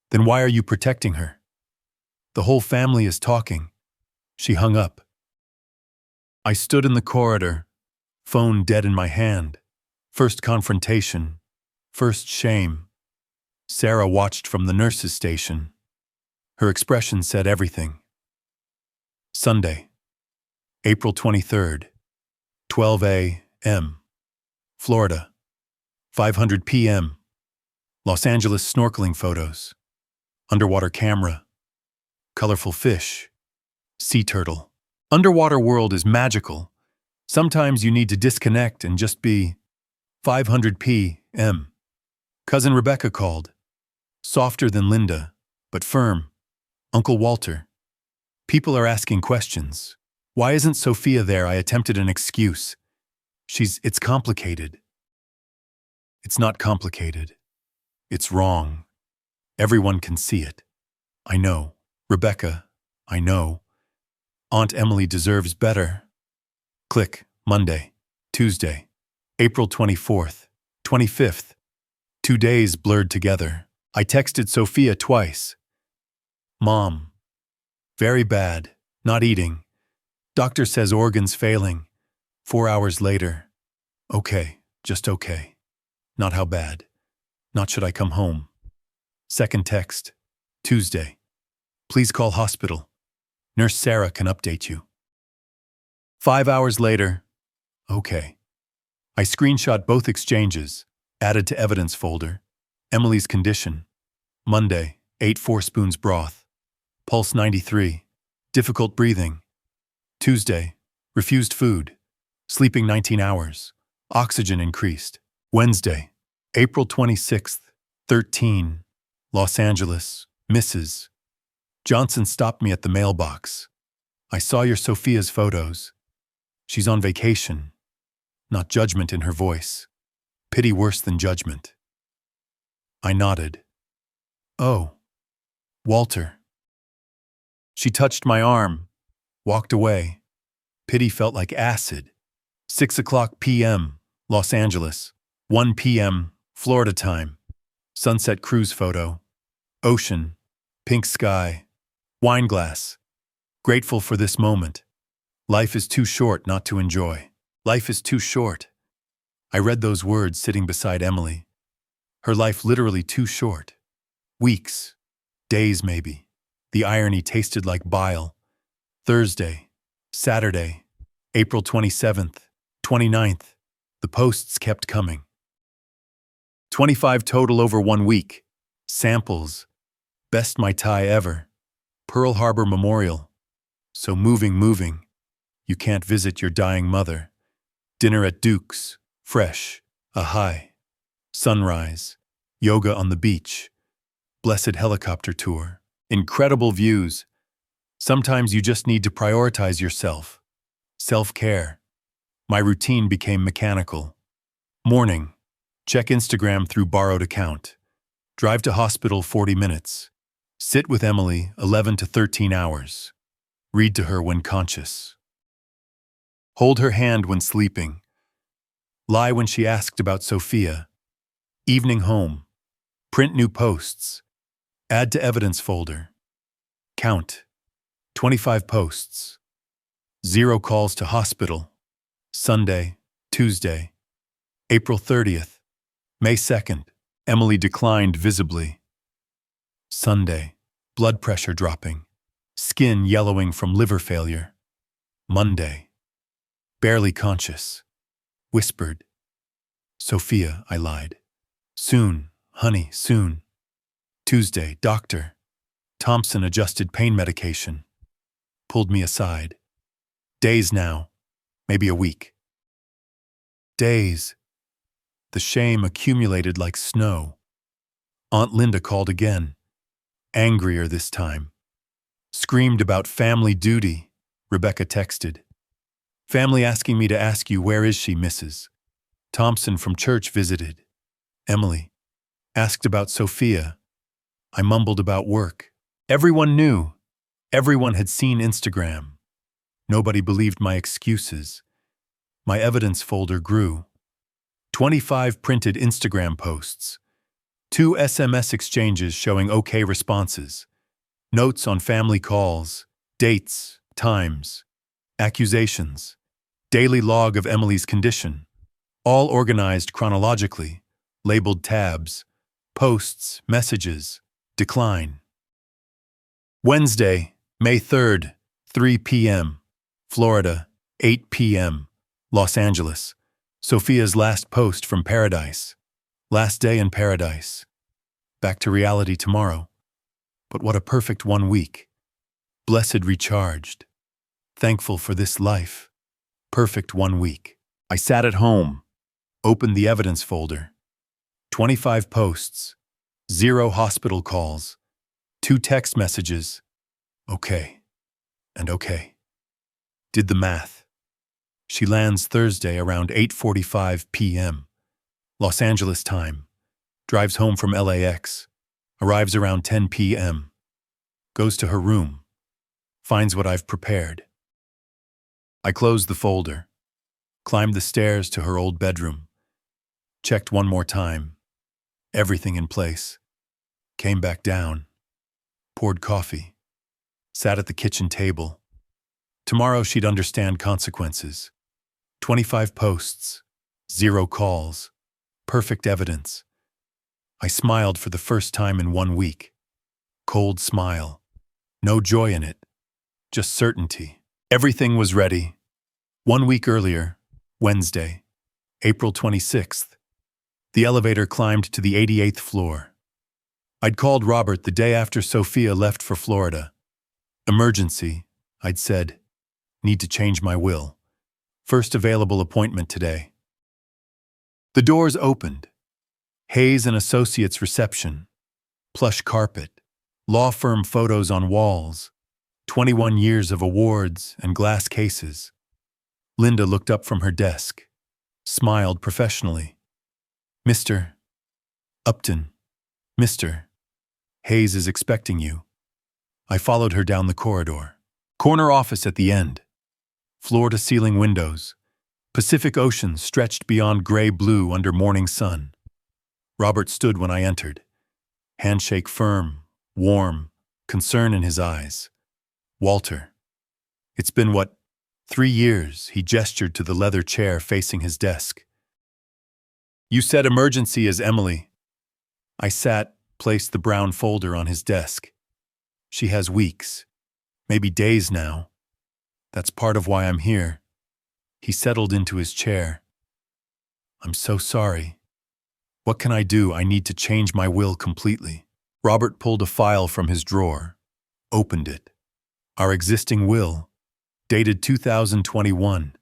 Then why are you protecting her? The whole family is talking. She hung up. I stood in the corridor, phone dead in my hand. First confrontation. First shame. Sarah watched from the nurse's station. Her expression said everything. Sunday, April 23rd, 12 a.m. Florida, 500 p.m. Los Angeles snorkeling photos. Underwater camera. Colorful fish. Sea turtle. Underwater world is magical. Sometimes you need to disconnect and just be. 500 p.m. Cousin Rebecca called. Softer than Linda, but firm. Uncle Walter. People are asking questions. Why isn't Sophia there? I attempted an excuse. It's complicated. It's not complicated. It's wrong. Everyone can see it. I know. Rebecca, I know. Aunt Emily deserves better. Click. Monday, Tuesday, April 24th, 25th. 2 days blurred together. I texted Sophia twice. Mom. Very bad. Not eating. Doctor says organs failing. 4 hours later. Okay, just okay. Not how bad. Not should I come home. Second text. Tuesday. Please call hospital. Nurse Sarah can update you. 5 hours later. Okay. I screenshot both exchanges. Added to evidence folder. Emily's condition. Monday, ate 4 spoons broth. Pulse 93. Difficult breathing. Tuesday, refused food. Sleeping 19 hours. Oxygen increased. Wednesday, April 26th, 13. Los Angeles, Mrs. Johnson stopped me at the mailbox. I saw your Sophia's photos. She's on vacation. Not judgment in her voice. Pity worse than judgment. I nodded. Oh. Walter. She touched my arm. Walked away. Pity felt like acid. 6:00 p.m., Los Angeles. 1 p.m., Florida time. Sunset cruise photo. Ocean. Pink sky. Wine glass. Grateful for this moment. Life is too short not to enjoy. Life is too short. I read those words sitting beside Emily. Her life literally too short. Weeks. Days maybe. The irony tasted like bile. Thursday. Saturday. April 27th. 29th. The posts kept coming. 25 total over 1 week. Samples. Best Mai Tai ever. Pearl Harbor Memorial. So moving. You can't visit your dying mother. Dinner at Duke's. Fresh. A high. Sunrise. Yoga on the beach. Blessed helicopter tour. Incredible views. Sometimes you just need to prioritize yourself. Self-care. My routine became mechanical. Morning. Check Instagram through borrowed account. Drive to hospital 40 minutes. Sit with Emily 11 to 13 hours. Read to her when conscious. Hold her hand when sleeping. Lie when she asked about Sophia. Evening home. Print new posts. Add to evidence folder. Count. 25 posts. 0 calls to hospital. Sunday, Tuesday. April 30th. May 2nd. Emily declined visibly. Sunday. Blood pressure dropping. Skin yellowing from liver failure. Monday. Barely conscious. Whispered. Sophia, I lied. Soon, honey, soon. Tuesday, doctor. Thompson adjusted pain medication. Pulled me aside. Days now. Maybe a week. Days. The shame accumulated like snow. Aunt Linda called again, angrier this time. Screamed about family duty, Rebecca texted. Family asking me to ask you, where is she, Mrs. Thompson from church visited. Emily. Asked about Sophia. I mumbled about work. Everyone knew. Everyone had seen Instagram. Nobody believed my excuses. My evidence folder grew. 25 printed Instagram posts. 2 SMS exchanges showing okay responses. Notes on family calls. Dates, times. Accusations. Daily log of Emily's condition. All organized chronologically. Labeled tabs. Posts, messages. Decline. Wednesday, May 3rd, 3 p.m. Florida, 8 p.m. Los Angeles. Sophia's last post from paradise. Last day in paradise. Back to reality tomorrow. But what a perfect 1 week. Blessed recharged. Thankful for this life. Perfect 1 week. I sat at home. Opened the evidence folder. 25 posts. 0 hospital calls. 2 text messages. Okay. And okay. Did the math. She lands Thursday around 8:45 p.m. Los Angeles time. Drives home from LAX. Arrives around 10 p.m. Goes to her room. Finds what I've prepared. I closed the folder. Climbed the stairs to her old bedroom. Checked one more time. Everything in place. Came back down. Poured coffee. Sat at the kitchen table. Tomorrow she'd understand consequences. 25 posts. 0 calls. Perfect evidence. I smiled for the first time in 1 week. Cold smile. No joy in it. Just certainty. Everything was ready. 1 week earlier, Wednesday, April 26th, the elevator climbed to the 88th floor. I'd called Robert the day after Sophia left for Florida. Emergency, I'd said. Need to change my will. First available appointment today. The doors opened. Hayes and Associates reception. Plush carpet. Law firm photos on walls. 21 years of awards and glass cases. Linda looked up from her desk. Smiled professionally. Mr. Upton. Mr. Hayes is expecting you. I followed her down the corridor. Corner office at the end. Floor-to-ceiling windows. Pacific Ocean stretched beyond gray-blue under morning sun. Robert stood when I entered. Handshake firm, warm, concern in his eyes. Walter. It's been, 3 years, he gestured to the leather chair facing his desk. You said emergency is Emily. I sat, placed the brown folder on his desk. She has weeks, maybe days now. That's part of why I'm here. He settled into his chair. I'm so sorry. What can I do? I need to change my will completely. Robert pulled a file from his drawer, opened it. Our existing will, dated 2021.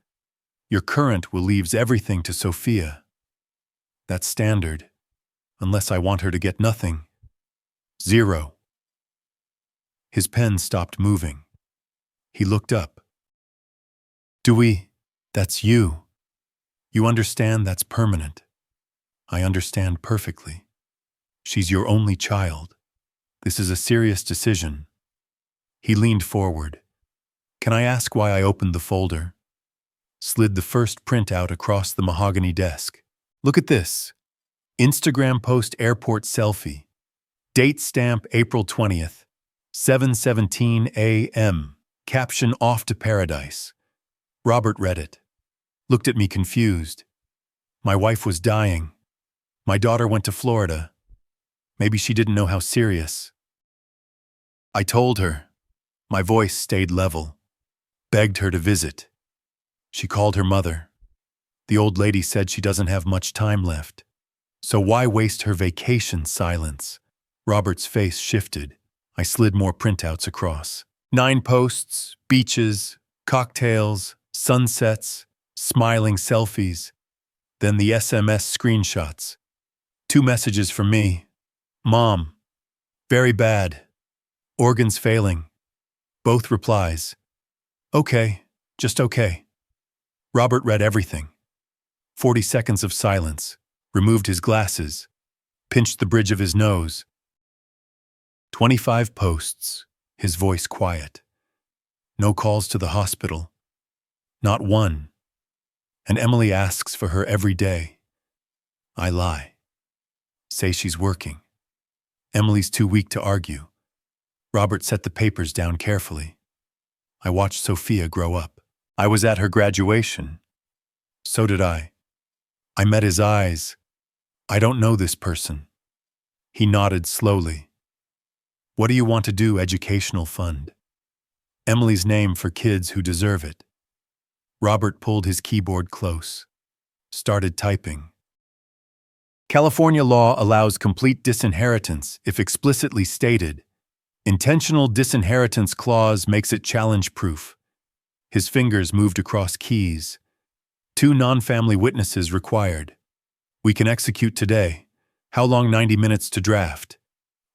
Your current will leaves everything to Sophia. That's standard, unless I want her to get nothing. 0. His pen stopped moving. He looked up. That's you. You understand that's permanent. I understand perfectly. She's your only child. This is a serious decision. He leaned forward. Can I ask why I opened the folder? Slid the first print out across the mahogany desk. Look at this. Instagram post airport selfie. Date stamp April 20th. 7:17 a.m. Caption off to paradise. Robert read it. Looked at me confused. My wife was dying. My daughter went to Florida. Maybe she didn't know how serious. I told her. My voice stayed level. Begged her to visit. She called her mother. The old lady said she doesn't have much time left. So why waste her vacation? Silence. Robert's face shifted. I slid more printouts across. 9 posts, beaches, cocktails, sunsets, smiling selfies. Then the SMS screenshots. 2 messages from me. Mom, very bad. Organs failing. Both replies. Okay, just okay. Robert read everything. 40 seconds of silence, removed his glasses, pinched the bridge of his nose. 25 posts, his voice quiet. No calls to the hospital. Not one. And Emily asks for her every day. I lie. Say she's working. Emily's too weak to argue. Robert set the papers down carefully. I watched Sophia grow up. I was at her graduation. So did I. I met his eyes. I don't know this person. He nodded slowly. What do you want to do, educational fund? Emily's name for kids who deserve it. Robert pulled his keyboard close. Started typing. California law allows complete disinheritance if explicitly stated. Intentional disinheritance clause makes it challenge-proof. His fingers moved across keys. 2 non-family witnesses required. We can execute today. How long? 90 minutes to draft.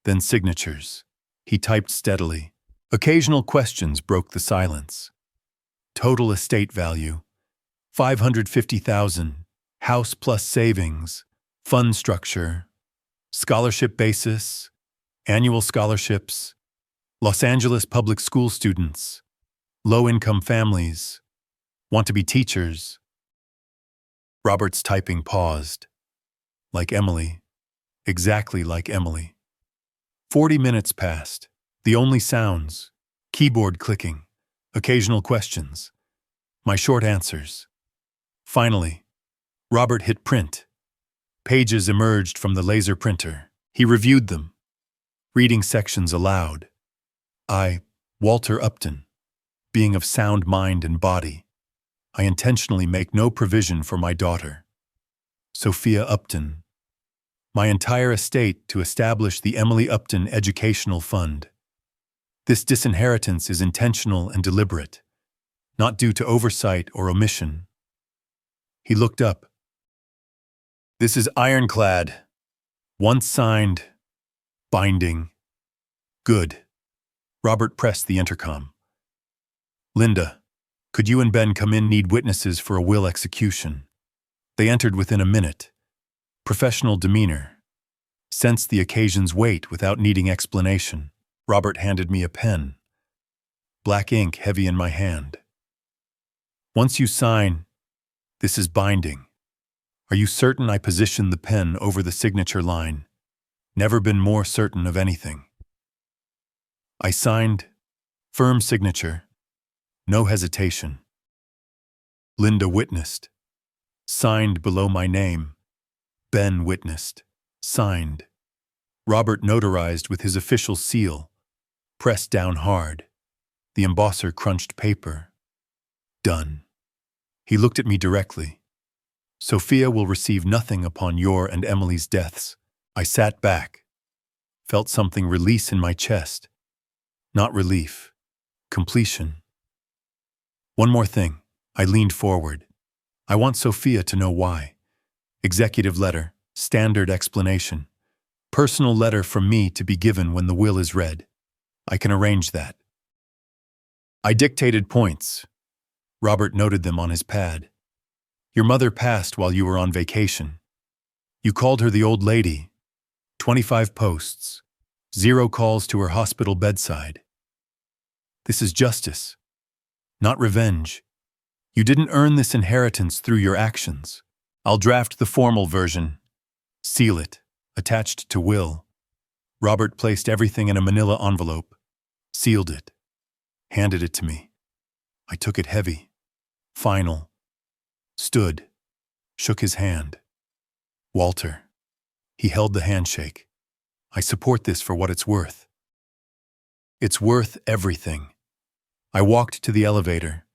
Then signatures. He typed steadily. Occasional questions broke the silence. Total estate value. $550,000. House plus savings. Fund structure. Scholarship basis. Annual scholarships. Los Angeles public school students. Low-income families. Want to be teachers. Robert's typing paused. Like Emily. Exactly like Emily. 40 minutes passed. The only sounds. Keyboard clicking. Occasional questions. My short answers. Finally, Robert hit print. Pages emerged from the laser printer. He reviewed them. Reading sections aloud. I, Walter Upton, being of sound mind and body. I intentionally make no provision for my daughter, Sophia Upton. My entire estate to establish the Emily Upton Educational Fund. This disinheritance is intentional and deliberate, not due to oversight or omission. He looked up. This is ironclad. Once signed. Binding. Good. Robert pressed the intercom. Linda, could you and Ben come in? Need witnesses for a will execution. They entered within a minute. Professional demeanor. Sensed the occasion's weight without needing explanation. Robert handed me a pen. Black ink heavy in my hand. Once you sign, this is binding. Are you certain? I positioned the pen over the signature line. Never been more certain of anything. I signed. Firm signature. No hesitation. Linda witnessed. Signed below my name. Ben witnessed. Signed. Robert notarized with his official seal. Pressed down hard. The embosser crunched paper. Done. He looked at me directly. Sophia will receive nothing upon your and Emily's deaths. I sat back. Felt something release in my chest. Not relief. Completion. One more thing. I leaned forward. I want Sophia to know why. Executive letter. Standard explanation. Personal letter from me to be given when the will is read. I can arrange that. I dictated points. Robert noted them on his pad. Your mother passed while you were on vacation. You called her the old lady. 25 posts. 0 calls to her hospital bedside. This is justice, not revenge. You didn't earn this inheritance through your actions. I'll draft the formal version. Seal it, attached to will. Robert placed everything in a manila envelope, sealed it, handed it to me. I took it heavy. Final. Stood, shook his hand. Walter. He held the handshake. I support this for what it's worth. It's worth everything. I walked to the elevator.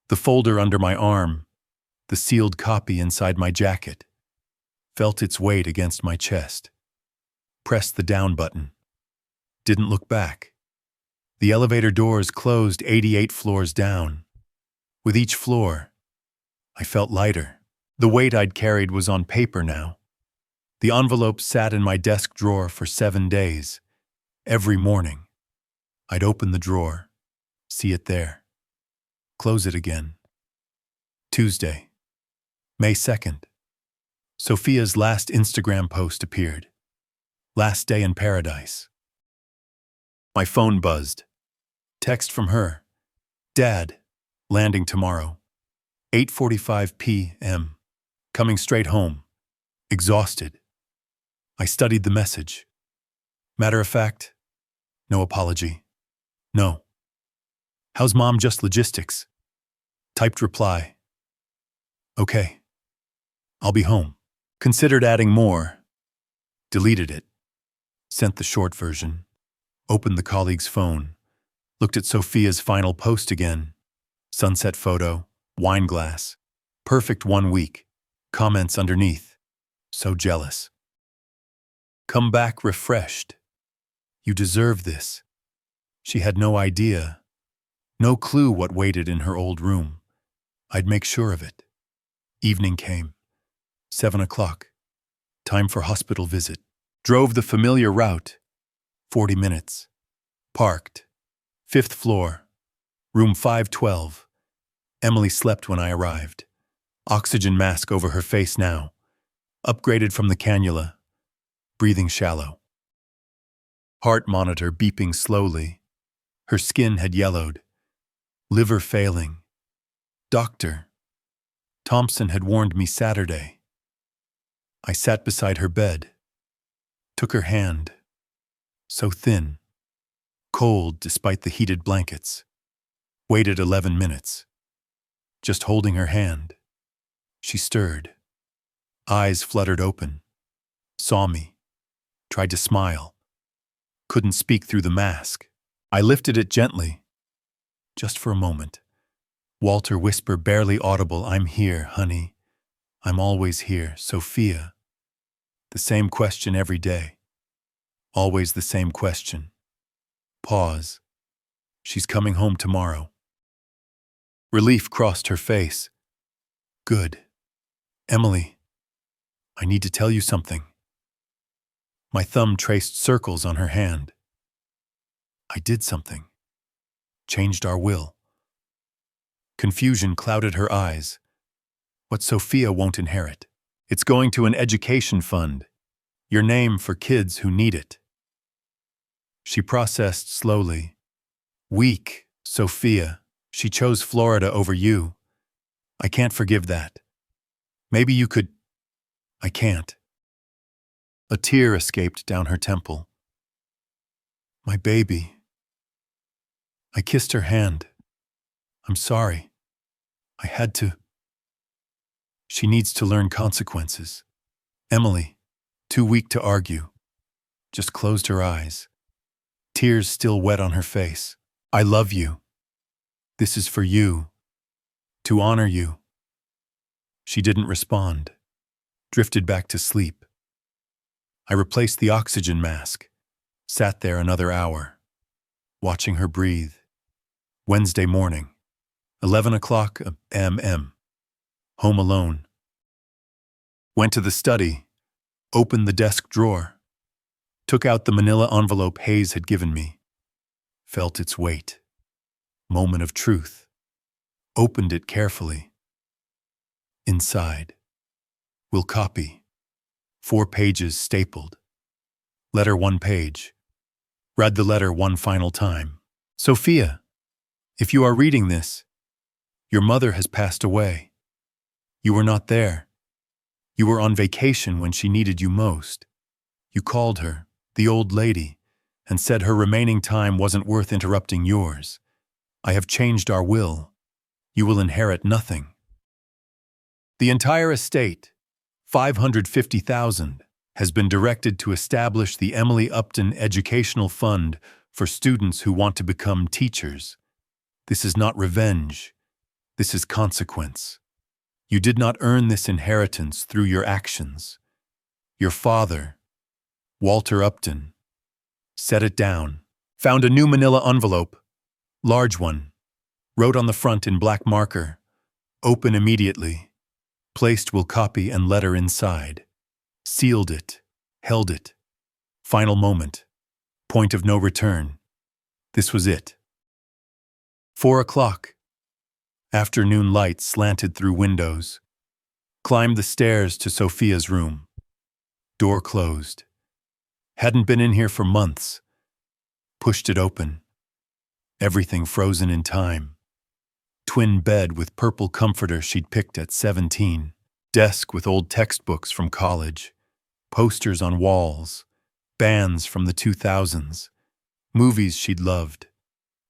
The folder under my arm, the sealed copy inside my jacket. Felt its weight against my chest. Pressed the down button. Didn't look back. The elevator doors closed 88 floors down. With each floor, I felt lighter. The weight I'd carried was on paper now. The envelope sat in my desk drawer for 7 days. Every morning, I'd open the drawer, see it there, close it again. Tuesday, May 2nd. Sophia's last Instagram post appeared. Last day in paradise. My phone buzzed. Text from her. Dad, landing tomorrow. 8:45 p.m. Coming straight home. Exhausted. I studied the message. Matter of fact, no apology. No. How's mom? Just logistics. Typed reply. Okay. I'll be home. Considered adding more. Deleted it. Sent the short version. Opened the colleague's phone. Looked at Sophia's final post again. Sunset photo. Wine glass. Perfect 1 week. Comments underneath. So jealous. Come back refreshed. You deserve this. She had no idea. No clue what waited in her old room. I'd make sure of it. Evening came. 7 o'clock. Time for hospital visit. Drove the familiar route. 40 minutes. Parked. 5th floor. Room 512. Emily slept when I arrived. Oxygen mask over her face now. Upgraded from the cannula. Breathing shallow. Heart monitor beeping slowly. Her skin had yellowed. Liver failing. Doctor. Thompson had warned me Saturday. I sat beside her bed. Took her hand. So thin. Cold despite the heated blankets. Waited 11 minutes. Just holding her hand. She stirred. Eyes fluttered open. Saw me. Tried to smile. Couldn't speak through the mask. I lifted it gently. Just for a moment. Walter whispered, barely audible, I'm here, honey. I'm always here, Sophia. The same question every day. Always the same question. Pause. She's coming home tomorrow. Relief crossed her face. Good. Emily, I need to tell you something. My thumb traced circles on her hand. I did something. Changed our will. Confusion clouded her eyes. What Sophia won't inherit. It's going to an education fund. Your name for kids who need it. She processed slowly. Weak, Sophia. She chose Florida over you. I can't forgive that. Maybe you could. I can't. A tear escaped down her temple. My baby. I kissed her hand. I'm sorry. I had to. She needs to learn consequences. Emily, too weak to argue, just closed her eyes. Tears still wet on her face. I love you. This is for you. To honor you. She didn't respond. Drifted back to sleep. I replaced the oxygen mask. Sat there another hour. Watching her breathe. Wednesday morning. 11 o'clock a.m. Home alone. Went to the study. Opened the desk drawer. Took out the manila envelope Hayes had given me. Felt its weight. Moment of truth. Opened it carefully. Inside. Will copy. 4 pages stapled. Letter 1 page. Read the letter one final time. Sophia, if you are reading this, your mother has passed away. You were not there. You were on vacation when she needed you most. You called her, the old lady, and said her remaining time wasn't worth interrupting yours. I have changed our will. You will inherit nothing. The entire estate, $550,000, has been directed to establish the Emily Upton Educational Fund for students who want to become teachers. This is not revenge. This is consequence. You did not earn this inheritance through your actions. Your father, Walter Upton, set it down, found a new manila envelope, large one, wrote on the front in black marker, open immediately, Placed will copy and letter inside. Sealed it. Held it. Final moment. Point of no return. This was it. 4 o'clock. Afternoon light slanted through windows. Climbed the stairs to Sophia's room. Door closed. Hadn't been in here for months. Pushed it open. Everything frozen in time. Twin bed with purple comforter she'd picked at 17. Desk with old textbooks from college. Posters on walls. Bands from the 2000s. Movies she'd loved.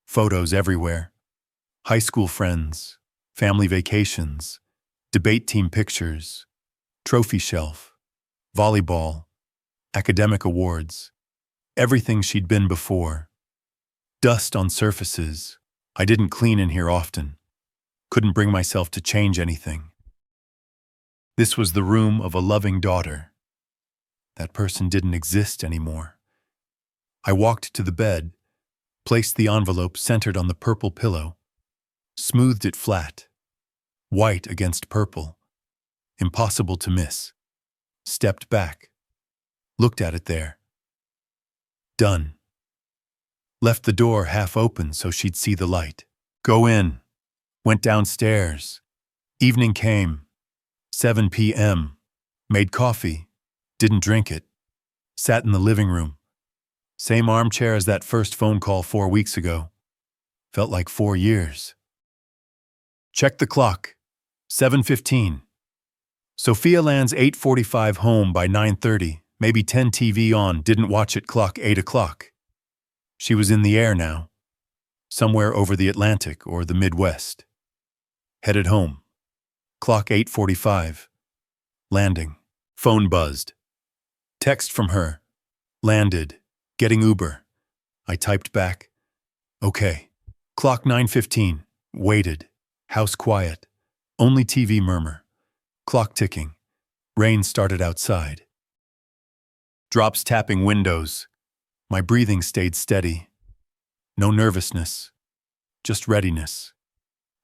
Photos everywhere. High school friends. Family vacations. Debate team pictures. Trophy shelf. Volleyball. Academic awards. Everything she'd been before. Dust on surfaces. I didn't clean in here often. Couldn't bring myself to change anything. This was the room of a loving daughter. That person didn't exist anymore. I walked to the bed, placed the envelope centered on the purple pillow, smoothed it flat, white against purple, impossible to miss. Stepped back, looked at it there. Done. Left the door half open so she'd see the light. Go in. Went downstairs. Evening came. 7 p.m. Made coffee. Didn't drink it. Sat in the living room. Same armchair as that first phone call 4 weeks ago. Felt like 4 years. Checked the clock. 7:15. Sophia lands 8:45 home by 9:30. Maybe 10 TV on, didn't watch it clock 8 o'clock. She was in the air now. Somewhere over the Atlantic or the Midwest. Headed home. Clock 8:45. Landing. Phone buzzed. Text from her. Landed. Getting Uber. I typed back. Okay. Clock 9:15. Waited. House quiet. Only TV murmur. Clock ticking. Rain started outside. Drops tapping windows. My breathing stayed steady. No nervousness. Just readiness.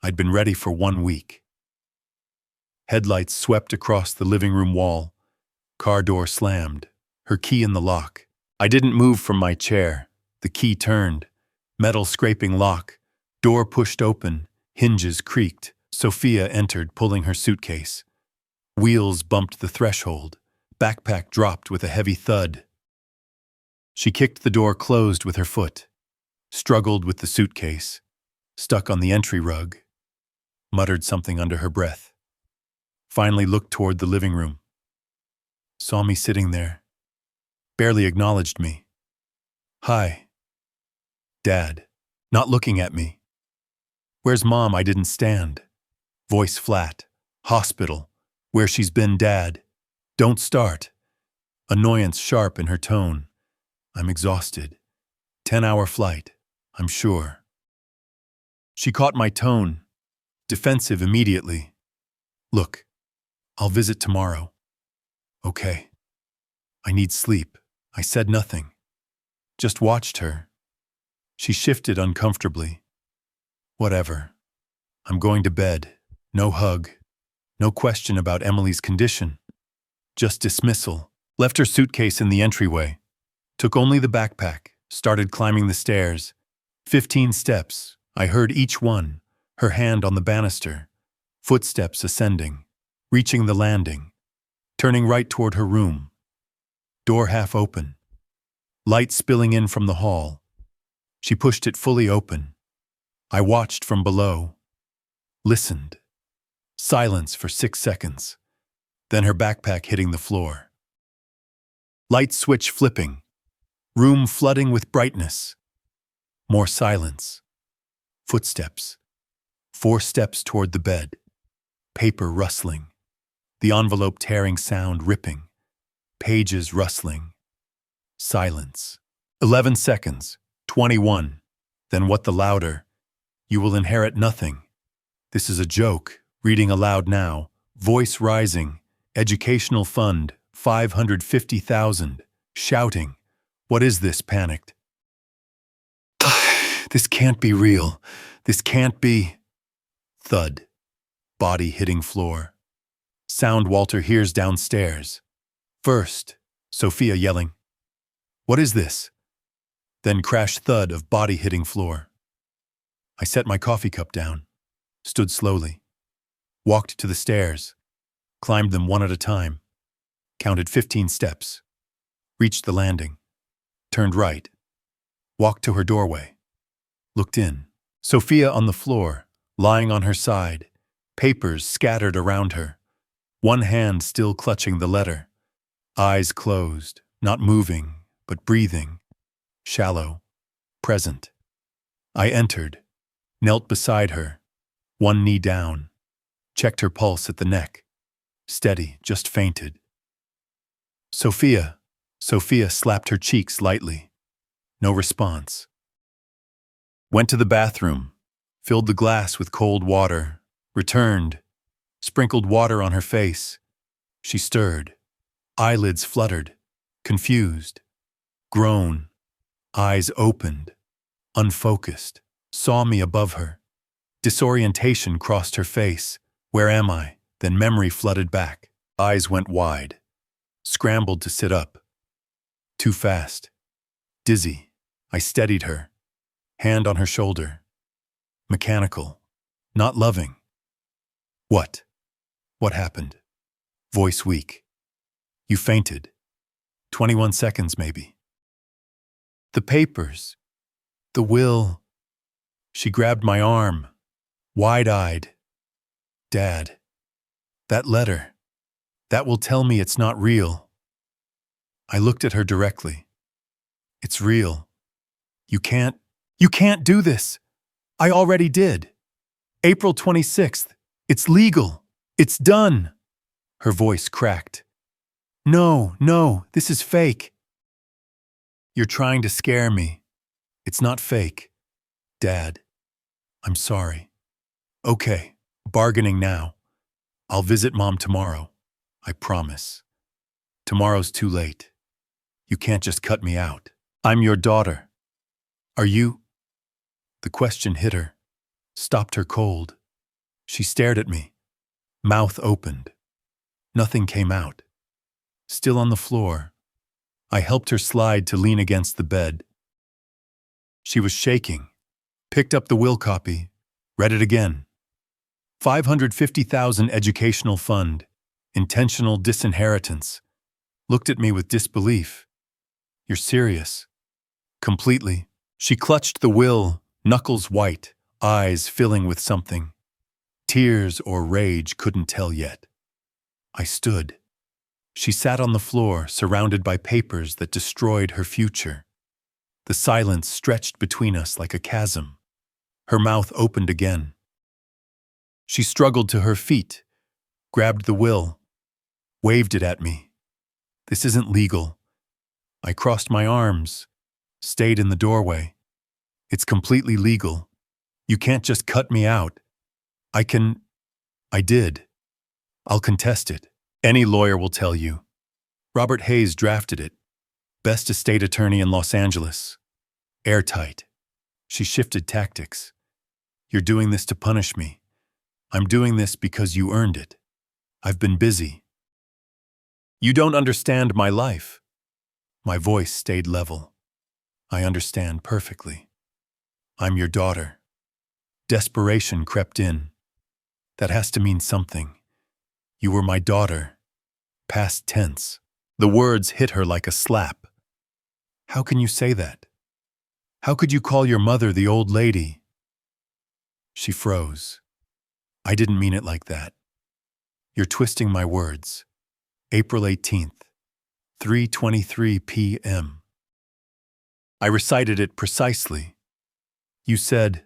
I'd been ready for 1 week. Headlights swept across the living room wall. Car door slammed. Her key in the lock. I didn't move from my chair. The key turned. Metal scraping lock. Door pushed open. Hinges creaked. Sophia entered, pulling her suitcase. Wheels bumped the threshold. Backpack dropped with a heavy thud. She kicked the door closed with her foot. Struggled with the suitcase. Stuck on the entry rug. Muttered something under her breath. Finally looked toward the living room. Saw me sitting there. Barely acknowledged me. Hi. Dad. Not looking at me. Where's Mom? I didn't stand. Voice flat. Hospital. Where she's been, Dad. Don't start. Annoyance sharp in her tone. I'm exhausted. 10-hour flight, I'm sure. She caught my tone. Defensive immediately. Look, I'll visit tomorrow. Okay. I need sleep. I said nothing. Just watched her. She shifted uncomfortably. Whatever. I'm going to bed. No hug. No question about Emily's condition. Just dismissal. Left her suitcase in the entryway. Took only the backpack. Started climbing the stairs. 15 steps. I heard each one. Her hand on the banister. Footsteps ascending. Reaching the landing. Turning right toward her room. Door half open. Light spilling in from the hall. She pushed it fully open. I watched from below. Listened. Silence for 6 seconds. Then her backpack hitting the floor. Light switch flipping. Room flooding with brightness. More silence. Footsteps. 4 steps toward the bed. Paper rustling. The envelope tearing sound ripping. Pages rustling. Silence. 11 seconds. 21. Then what the louder? You will inherit nothing. This is a joke. Reading aloud now. Voice rising. Educational fund. 550,000. Shouting. What is this? Panicked. This can't be real. This can't be. Thud. Body hitting floor. Sound Walter hears downstairs. First, Sophia yelling, "What is this?" Then crash thud of body hitting floor. I set my coffee cup down, stood slowly, walked to the stairs, climbed them one at a time, counted 15 steps, reached the landing, turned right, walked to her doorway, looked in. Sophia on the floor, lying on her side, papers scattered around her, one hand still clutching the letter, eyes closed, not moving, but breathing, shallow, present. I entered, knelt beside her, one knee down, checked her pulse at the neck, steady, just fainted. Sophia slapped her cheeks lightly. No response. Went to the bathroom, filled the glass with cold water, returned, sprinkled water on her face. She stirred, eyelids fluttered, confused, groan, eyes opened, unfocused, saw me above her. Disorientation crossed her face. Where am I? Then memory flooded back. Eyes went wide. Scrambled to sit up. Too fast. Dizzy. I steadied her. Hand on her shoulder. Mechanical. Not loving. What? What happened? Voice weak. You fainted. 21 seconds maybe. The papers. The will. She grabbed my arm. Wide-eyed. Dad. That letter. That will tell me it's not real. I looked at her directly. It's real. You can't do this. I already did. April 26th. It's legal. It's done. Her voice cracked. No, this is fake. You're trying to scare me. It's not fake. Dad, I'm sorry. Okay, bargaining now. I'll visit Mom tomorrow. I promise. Tomorrow's too late. You can't just cut me out. I'm your daughter. Are you? The question hit her, stopped her cold. She stared at me, mouth opened. Nothing came out. Still on the floor, I helped her slide to lean against the bed. She was shaking, picked up the will copy, read it again. 550,000 educational fund, intentional disinheritance. Looked at me with disbelief. You're serious? Completely. She clutched the will, knuckles white, eyes filling with something. Tears or rage, couldn't tell yet. I stood. She sat on the floor, surrounded by papers that destroyed her future. The silence stretched between us like a chasm. Her mouth opened again. She struggled to her feet, grabbed the will, waved it at me. This isn't legal. I crossed my arms, stayed in the doorway. It's completely legal. You can't just cut me out. I did. I'll contest it. Any lawyer will tell you. Robert Hayes drafted it. Best estate attorney in Los Angeles. Airtight. She shifted tactics. You're doing this to punish me. I'm doing this because you earned it. I've been busy. You don't understand my life. My voice stayed level. I understand perfectly. I'm your daughter. Desperation crept in. That has to mean something. You were my daughter. Past tense. The words hit her like a slap. How can you say that? How could you call your mother the old lady? She froze. I didn't mean it like that. You're twisting my words. April 18th, 3:23 p.m. I recited it precisely. You said,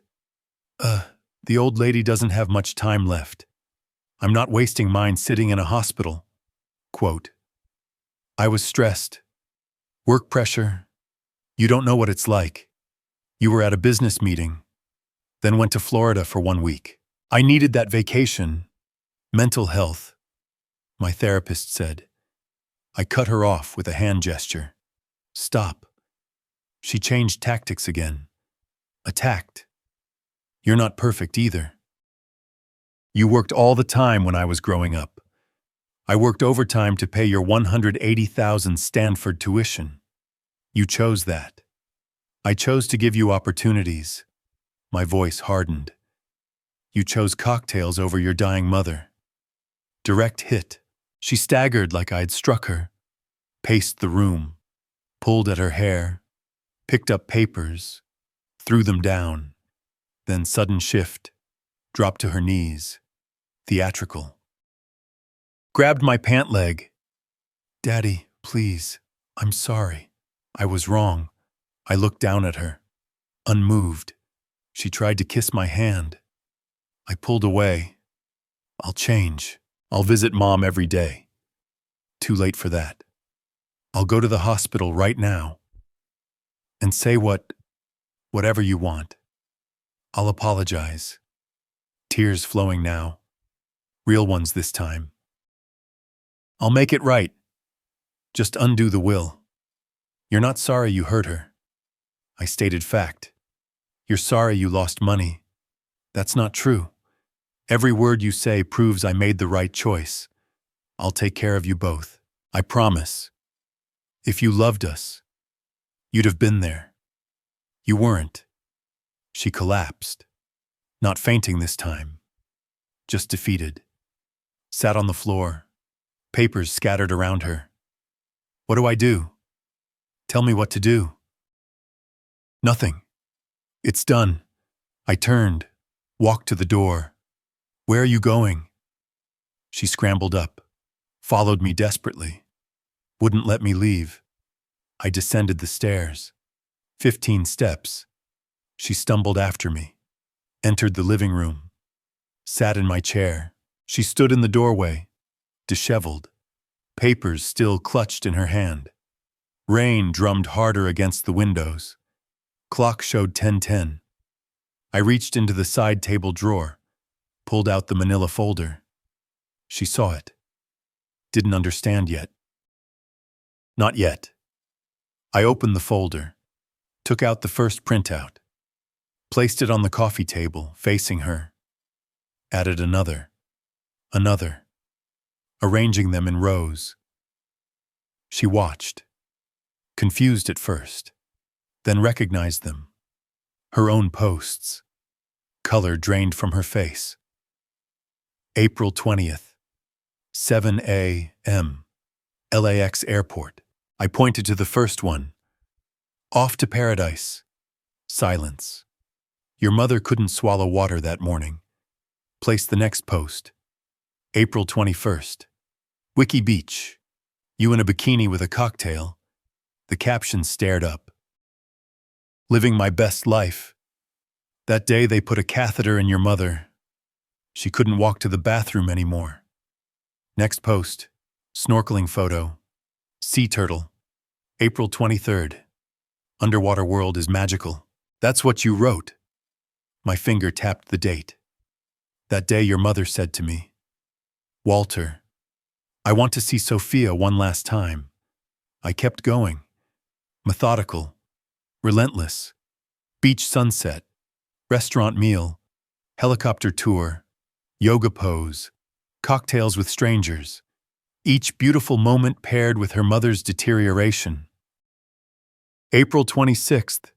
the old lady doesn't have much time left. I'm not wasting mine sitting in a hospital. Quote. I was stressed. Work pressure. You don't know what it's like. You were at a business meeting, then went to Florida for 1 week. I needed that vacation. Mental health. My therapist said. I cut her off with a hand gesture. Stop. She changed tactics again. Attacked. You're not perfect either. You worked all the time when I was growing up. I worked overtime to pay your $180,000 Stanford tuition. You chose that. I chose to give you opportunities. My voice hardened. You chose cocktails over your dying mother. Direct hit. She staggered like I'd struck her, paced the room, pulled at her hair, picked up papers, threw them down, then sudden shift, dropped to her knees, theatrical. Grabbed my pant leg. Daddy, please, I'm sorry. I was wrong. I looked down at her, unmoved. She tried to kiss my hand. I pulled away. I'll change. I'll visit Mom every day. Too late for that. I'll go to the hospital right now and say whatever you want. I'll apologize. Tears flowing now. Real ones this time. I'll make it right. Just undo the will. You're not sorry you hurt her. I stated fact. You're sorry you lost money. That's not true. Every word you say proves I made the right choice. I'll take care of you both. I promise. If you loved us, you'd have been there. You weren't. She collapsed. Not fainting this time. Just defeated. Sat on the floor. Papers scattered around her. What do I do? Tell me what to do. Nothing. It's done. I turned, walked to the door. Where are you going? She scrambled up, followed me desperately. Wouldn't let me leave. I descended the stairs. 15 steps. She stumbled after me, entered the living room, sat in my chair. She stood in the doorway, disheveled, papers still clutched in her hand. Rain drummed harder against the windows. Clock showed 10:10. I reached into the side table drawer, pulled out the manila folder. She saw it. Didn't understand yet. Not yet. I opened the folder, took out the first printout, placed it on the coffee table, facing her. Added another, arranging them in rows. She watched, confused at first, then recognized them. Her own posts. Color drained from her face. April 20th, 7 a.m., LAX airport. I pointed to the first one. Off to paradise. Silence. Your mother couldn't swallow water that morning. Place the next post. April 21st. Wiki Beach. You in a bikini with a cocktail. The caption stared up. Living my best life. That day they put a catheter in your mother. She couldn't walk to the bathroom anymore. Next post. Snorkeling photo. Sea turtle. April 23rd. Underwater world is magical. That's what you wrote. My finger tapped the date. That day your mother said to me, Walter, I want to see Sophia one last time. I kept going. Methodical. Relentless. Beach sunset. Restaurant meal. Helicopter tour. Yoga pose. Cocktails with strangers. Each beautiful moment paired with her mother's deterioration. April 26th.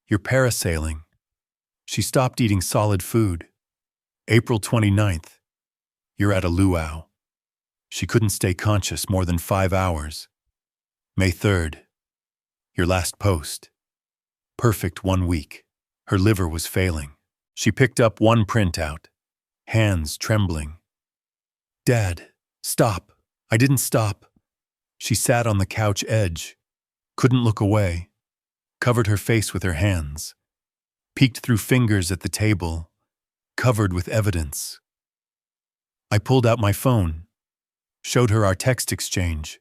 You're parasailing. She stopped eating solid food. April 29th. You're at a luau. She couldn't stay conscious more than 5 hours. May 3rd. Your last post. Perfect 1 week. Her liver was failing. She picked up one printout. Hands trembling. Dad, stop. I didn't stop. She sat on the couch edge. Couldn't look away. Covered her face with her hands. Peeked through fingers at the table. Covered with evidence. I pulled out my phone. Showed her our text exchange.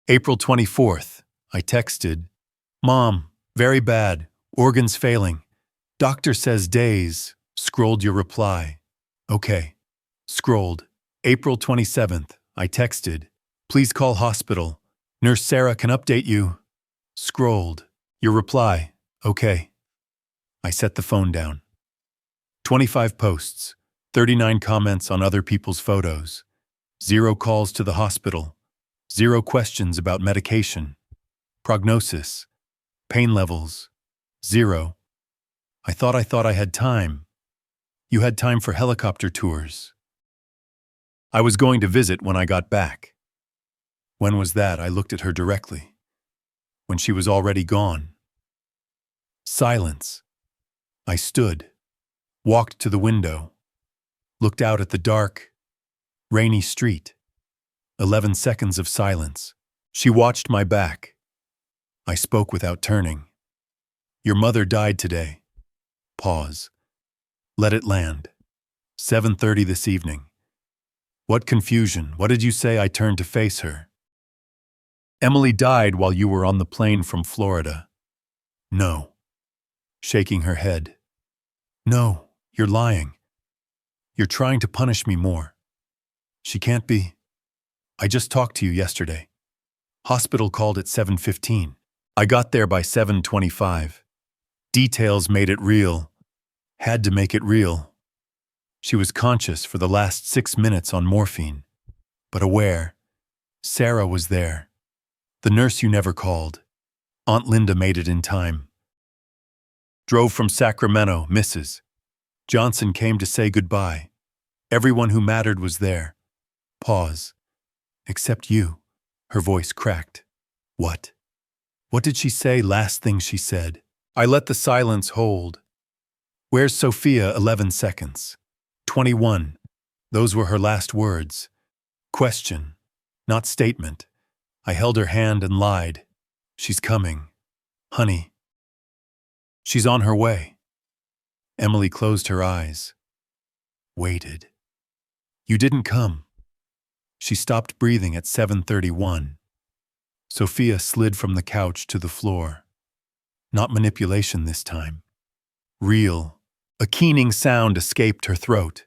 April 24th. I texted, Mom, very bad. Organs failing. Doctor says days. Scrolled your reply. Okay. Scrolled. April 27th. I texted, please call hospital. Nurse Sarah can update you. Scrolled. Your reply. Okay. I set the phone down. 25 posts. 39 comments on other people's photos. 0 calls to the hospital. 0 questions about medication, prognosis, pain levels. 0. I thought I had time. You had time for helicopter tours. I was going to visit when I got back. When was that? I looked at her directly. When she was already gone. Silence. I stood, walked to the window, looked out at the dark, rainy street. 11 seconds of silence. She watched my back. I spoke without turning. Your mother died today. Pause. Let it land. 7:30 this evening. What confusion. What did you say? I turned to face her. Emily died while you were on the plane from Florida. No. Shaking her head. No, you're lying. You're trying to punish me more. She can't be. I just talked to you yesterday. Hospital called at 7:15. I got there by 7:25. Details made it real. Had to make it real. She was conscious for the last 6 minutes on morphine, but aware. Sarah was there. The nurse you never called. Aunt Linda made it in time. Drove from Sacramento, Mrs. Johnson came to say goodbye. Everyone who mattered was there. Pause. Except you. Her voice cracked. What? What did she say? Last thing she said. I let the silence hold. Where's Sophia? 11 seconds. 21. Those were her last words. Question, not statement. I held her hand and lied. She's coming. Honey. She's on her way. Emily closed her eyes. Waited. You didn't come. She stopped breathing at 7:31. Sophia slid from the couch to the floor. Not manipulation this time. Real. A keening sound escaped her throat.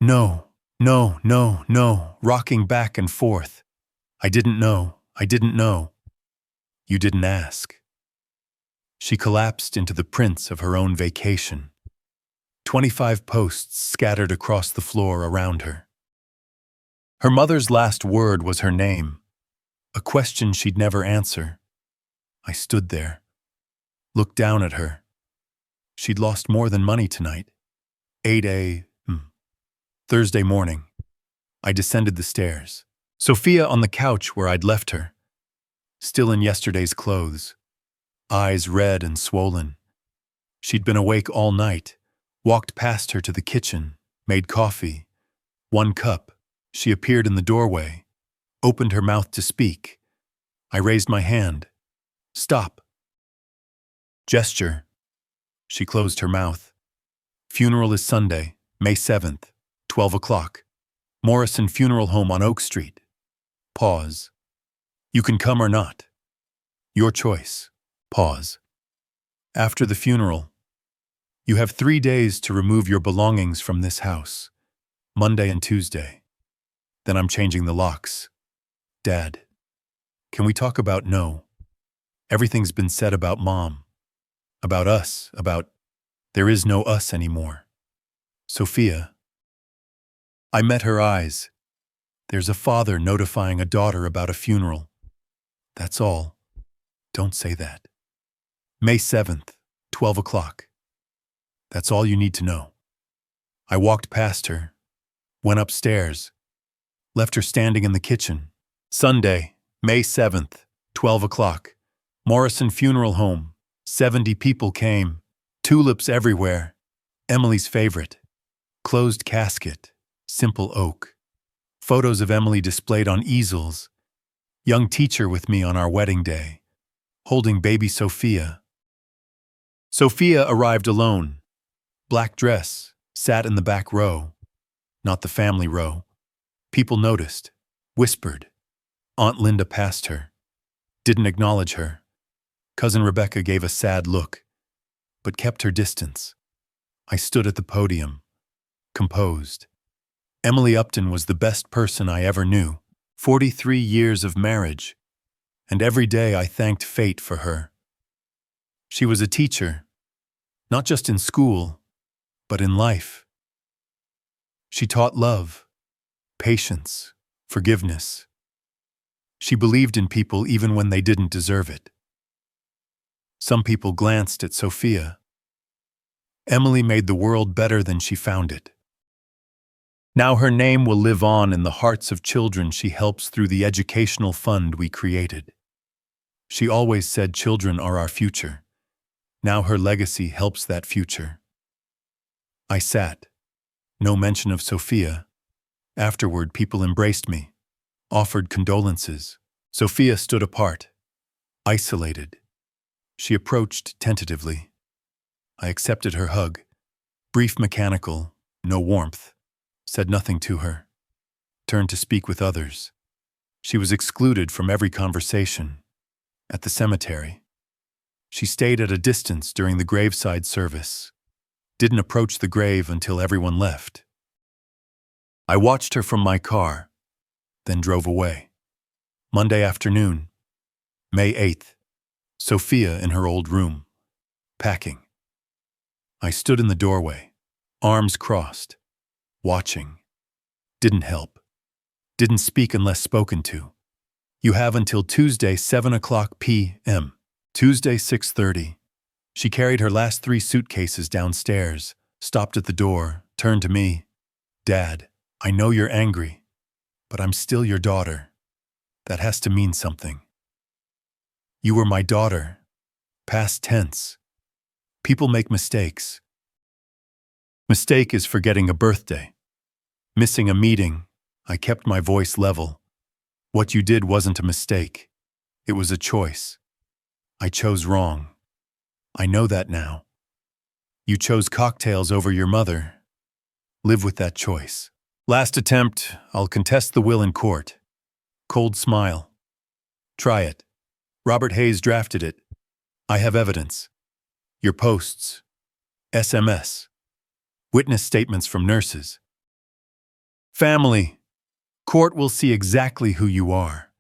No, no, no, no, rocking back and forth. I didn't know. I didn't know. You didn't ask. She collapsed into the prints of her own vacation. 25 posts scattered across the floor around her. Her mother's last word was her name, a question she'd never answer. I stood there, looked down at her. She'd lost more than money tonight. 8 a.m. Thursday morning. I descended the stairs. Sophia on the couch where I'd left her, still in yesterday's clothes, eyes red and swollen. She'd been awake all night, walked past her to the kitchen, made coffee. 1 cup. She appeared in the doorway, opened her mouth to speak. I raised my hand. Stop. Gesture. She closed her mouth. Funeral is Sunday, May 7th, 12 o'clock. Morrison Funeral Home on Oak Street. Pause. You can come or not. Your choice. Pause. After the funeral, you have 3 days to remove your belongings from this house. Monday and Tuesday. Then I'm changing the locks. Dad, can we talk about no? Everything's been said about Mom. About us, about there is no us anymore. Sophia. I met her eyes. There's a father notifying a daughter about a funeral. That's all. Don't say that. May 7th, 12 o'clock. That's all you need to know. I walked past her, went upstairs, left her standing in the kitchen. Sunday, May 7th, 12 o'clock. Morrison Funeral Home. 70 people came. Tulips everywhere. Emily's favorite. Closed casket. Simple oak. Photos of Emily displayed on easels. Young teacher with me on our wedding day. Holding baby Sophia. Sophia arrived alone. Black dress. Sat in the back row. Not the family row. People noticed. Whispered. Aunt Linda passed her. Didn't acknowledge her. Cousin Rebecca gave a sad look, but kept her distance. I stood at the podium, composed. Emily Upton was the best person I ever knew. 43 years of marriage, and every day I thanked fate for her. She was a teacher, not just in school, but in life. She taught love, patience, forgiveness. She believed in people even when they didn't deserve it. Some people glanced at Sophia. Emily made the world better than she found it. Now her name will live on in the hearts of children she helps through the educational fund we created. She always said children are our future. Now her legacy helps that future. I sat. No mention of Sophia. Afterward, people embraced me, offered condolences. Sophia stood apart, isolated. She approached tentatively. I accepted her hug. Brief, mechanical, no warmth. Said nothing to her. Turned to speak with others. She was excluded from every conversation. At the cemetery. She stayed at a distance during the graveside service. Didn't approach the grave until everyone left. I watched her from my car, then drove away. Monday afternoon, May 8th, Sophia in her old room, packing. I stood in the doorway, arms crossed, watching. Didn't help. Didn't speak unless spoken to. You have until Tuesday, 7:00 p.m. Tuesday, 6:30. She carried her last 3 suitcases downstairs, stopped at the door, turned to me. Dad, I know you're angry, but I'm still your daughter. That has to mean something. You were my daughter. Past tense. People make mistakes. Mistake is forgetting a birthday. Missing a meeting. I kept my voice level. What you did wasn't a mistake. It was a choice. I chose wrong. I know that now. You chose cocktails over your mother. Live with that choice. Last attempt, I'll contest the will in court. Cold smile. Try it. Robert Hayes drafted it. I have evidence. Your posts. SMS. Witness statements from nurses. Family. Court will see exactly who you are.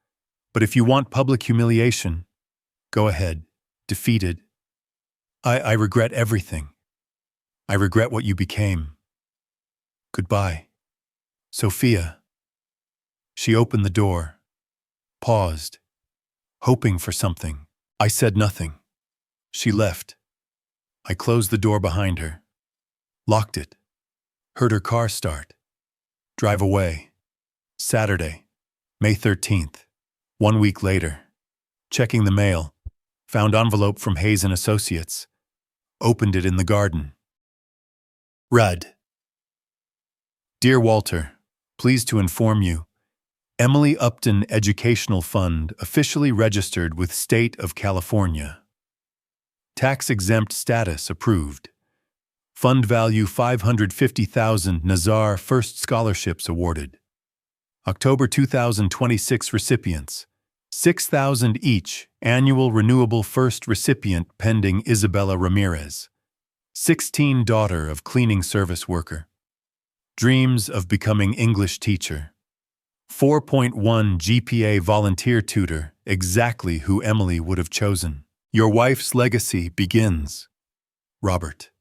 But if you want public humiliation, go ahead. Defeated. I regret everything. I regret what you became. Goodbye. Sophia. She opened the door, paused, hoping for something. I said nothing. She left. I closed the door behind her, locked it, heard her car start, drive away. Saturday, May 13th, 1 week later. Checking the mail, found envelope from Hayes & Associates, opened it in the garden. Read. Dear Walter, pleased to inform you, Emily Upton Educational Fund officially registered with State of California. Tax-exempt status approved. Fund value $550,000 Nazar First Scholarships awarded. October 2026 recipients, $6,000 each, annual renewable first recipient pending Isabella Ramirez. 16, daughter of cleaning service worker. Dreams of becoming English teacher. 4.1 GPA volunteer tutor, exactly who Emily would have chosen. Your wife's legacy begins. Robert.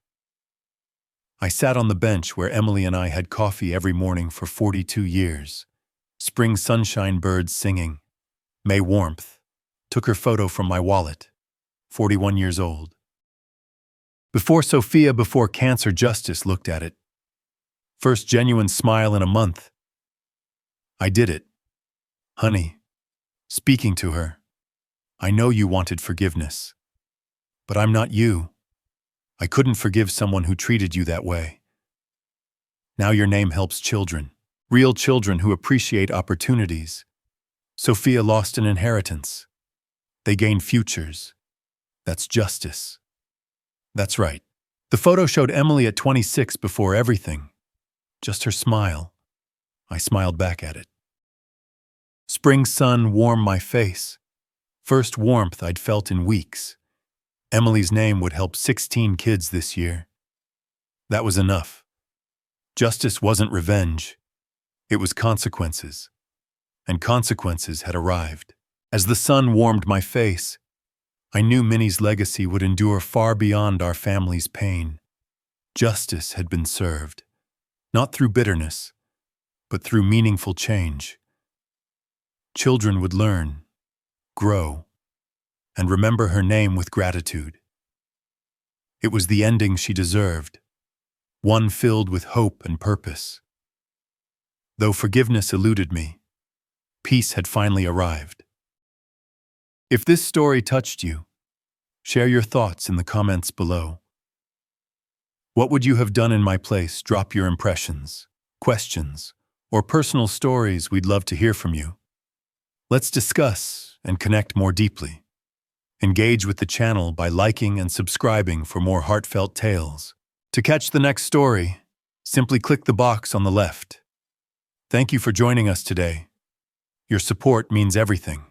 I sat on the bench where Emily and I had coffee every morning for 42 years. Spring sunshine, birds singing. May warmth. Took her photo from my wallet. 41 years old. Before Sophia, before Cancer Justice looked at it. First genuine smile in a month. I did it. Honey. Speaking to her. I know you wanted forgiveness. But I'm not you. I couldn't forgive someone who treated you that way. Now your name helps children. Real children who appreciate opportunities. Sophia lost an inheritance. They gained futures. That's justice. That's right. The photo showed Emily at 26 before everything. Just her smile. I smiled back at it. Spring sun warmed my face. First warmth I'd felt in weeks. Emily's name would help 16 kids this year. That was enough. Justice wasn't revenge. It was consequences. And consequences had arrived. As the sun warmed my face, I knew Minnie's legacy would endure far beyond our family's pain. Justice had been served, not through bitterness, but through meaningful change. children would learn, grow, and remember her name with gratitude. It was the ending she deserved, one filled with hope and purpose. Though forgiveness eluded me, peace had finally arrived. If this story touched you, share your thoughts in the comments below. What would you have done in my place? Drop your impressions, questions, or personal stories. We'd love to hear from you. Let's discuss and connect more deeply. Engage with the channel by liking and subscribing for more heartfelt tales. To catch the next story, simply click the box on the left. Thank you for joining us today. Your support means everything.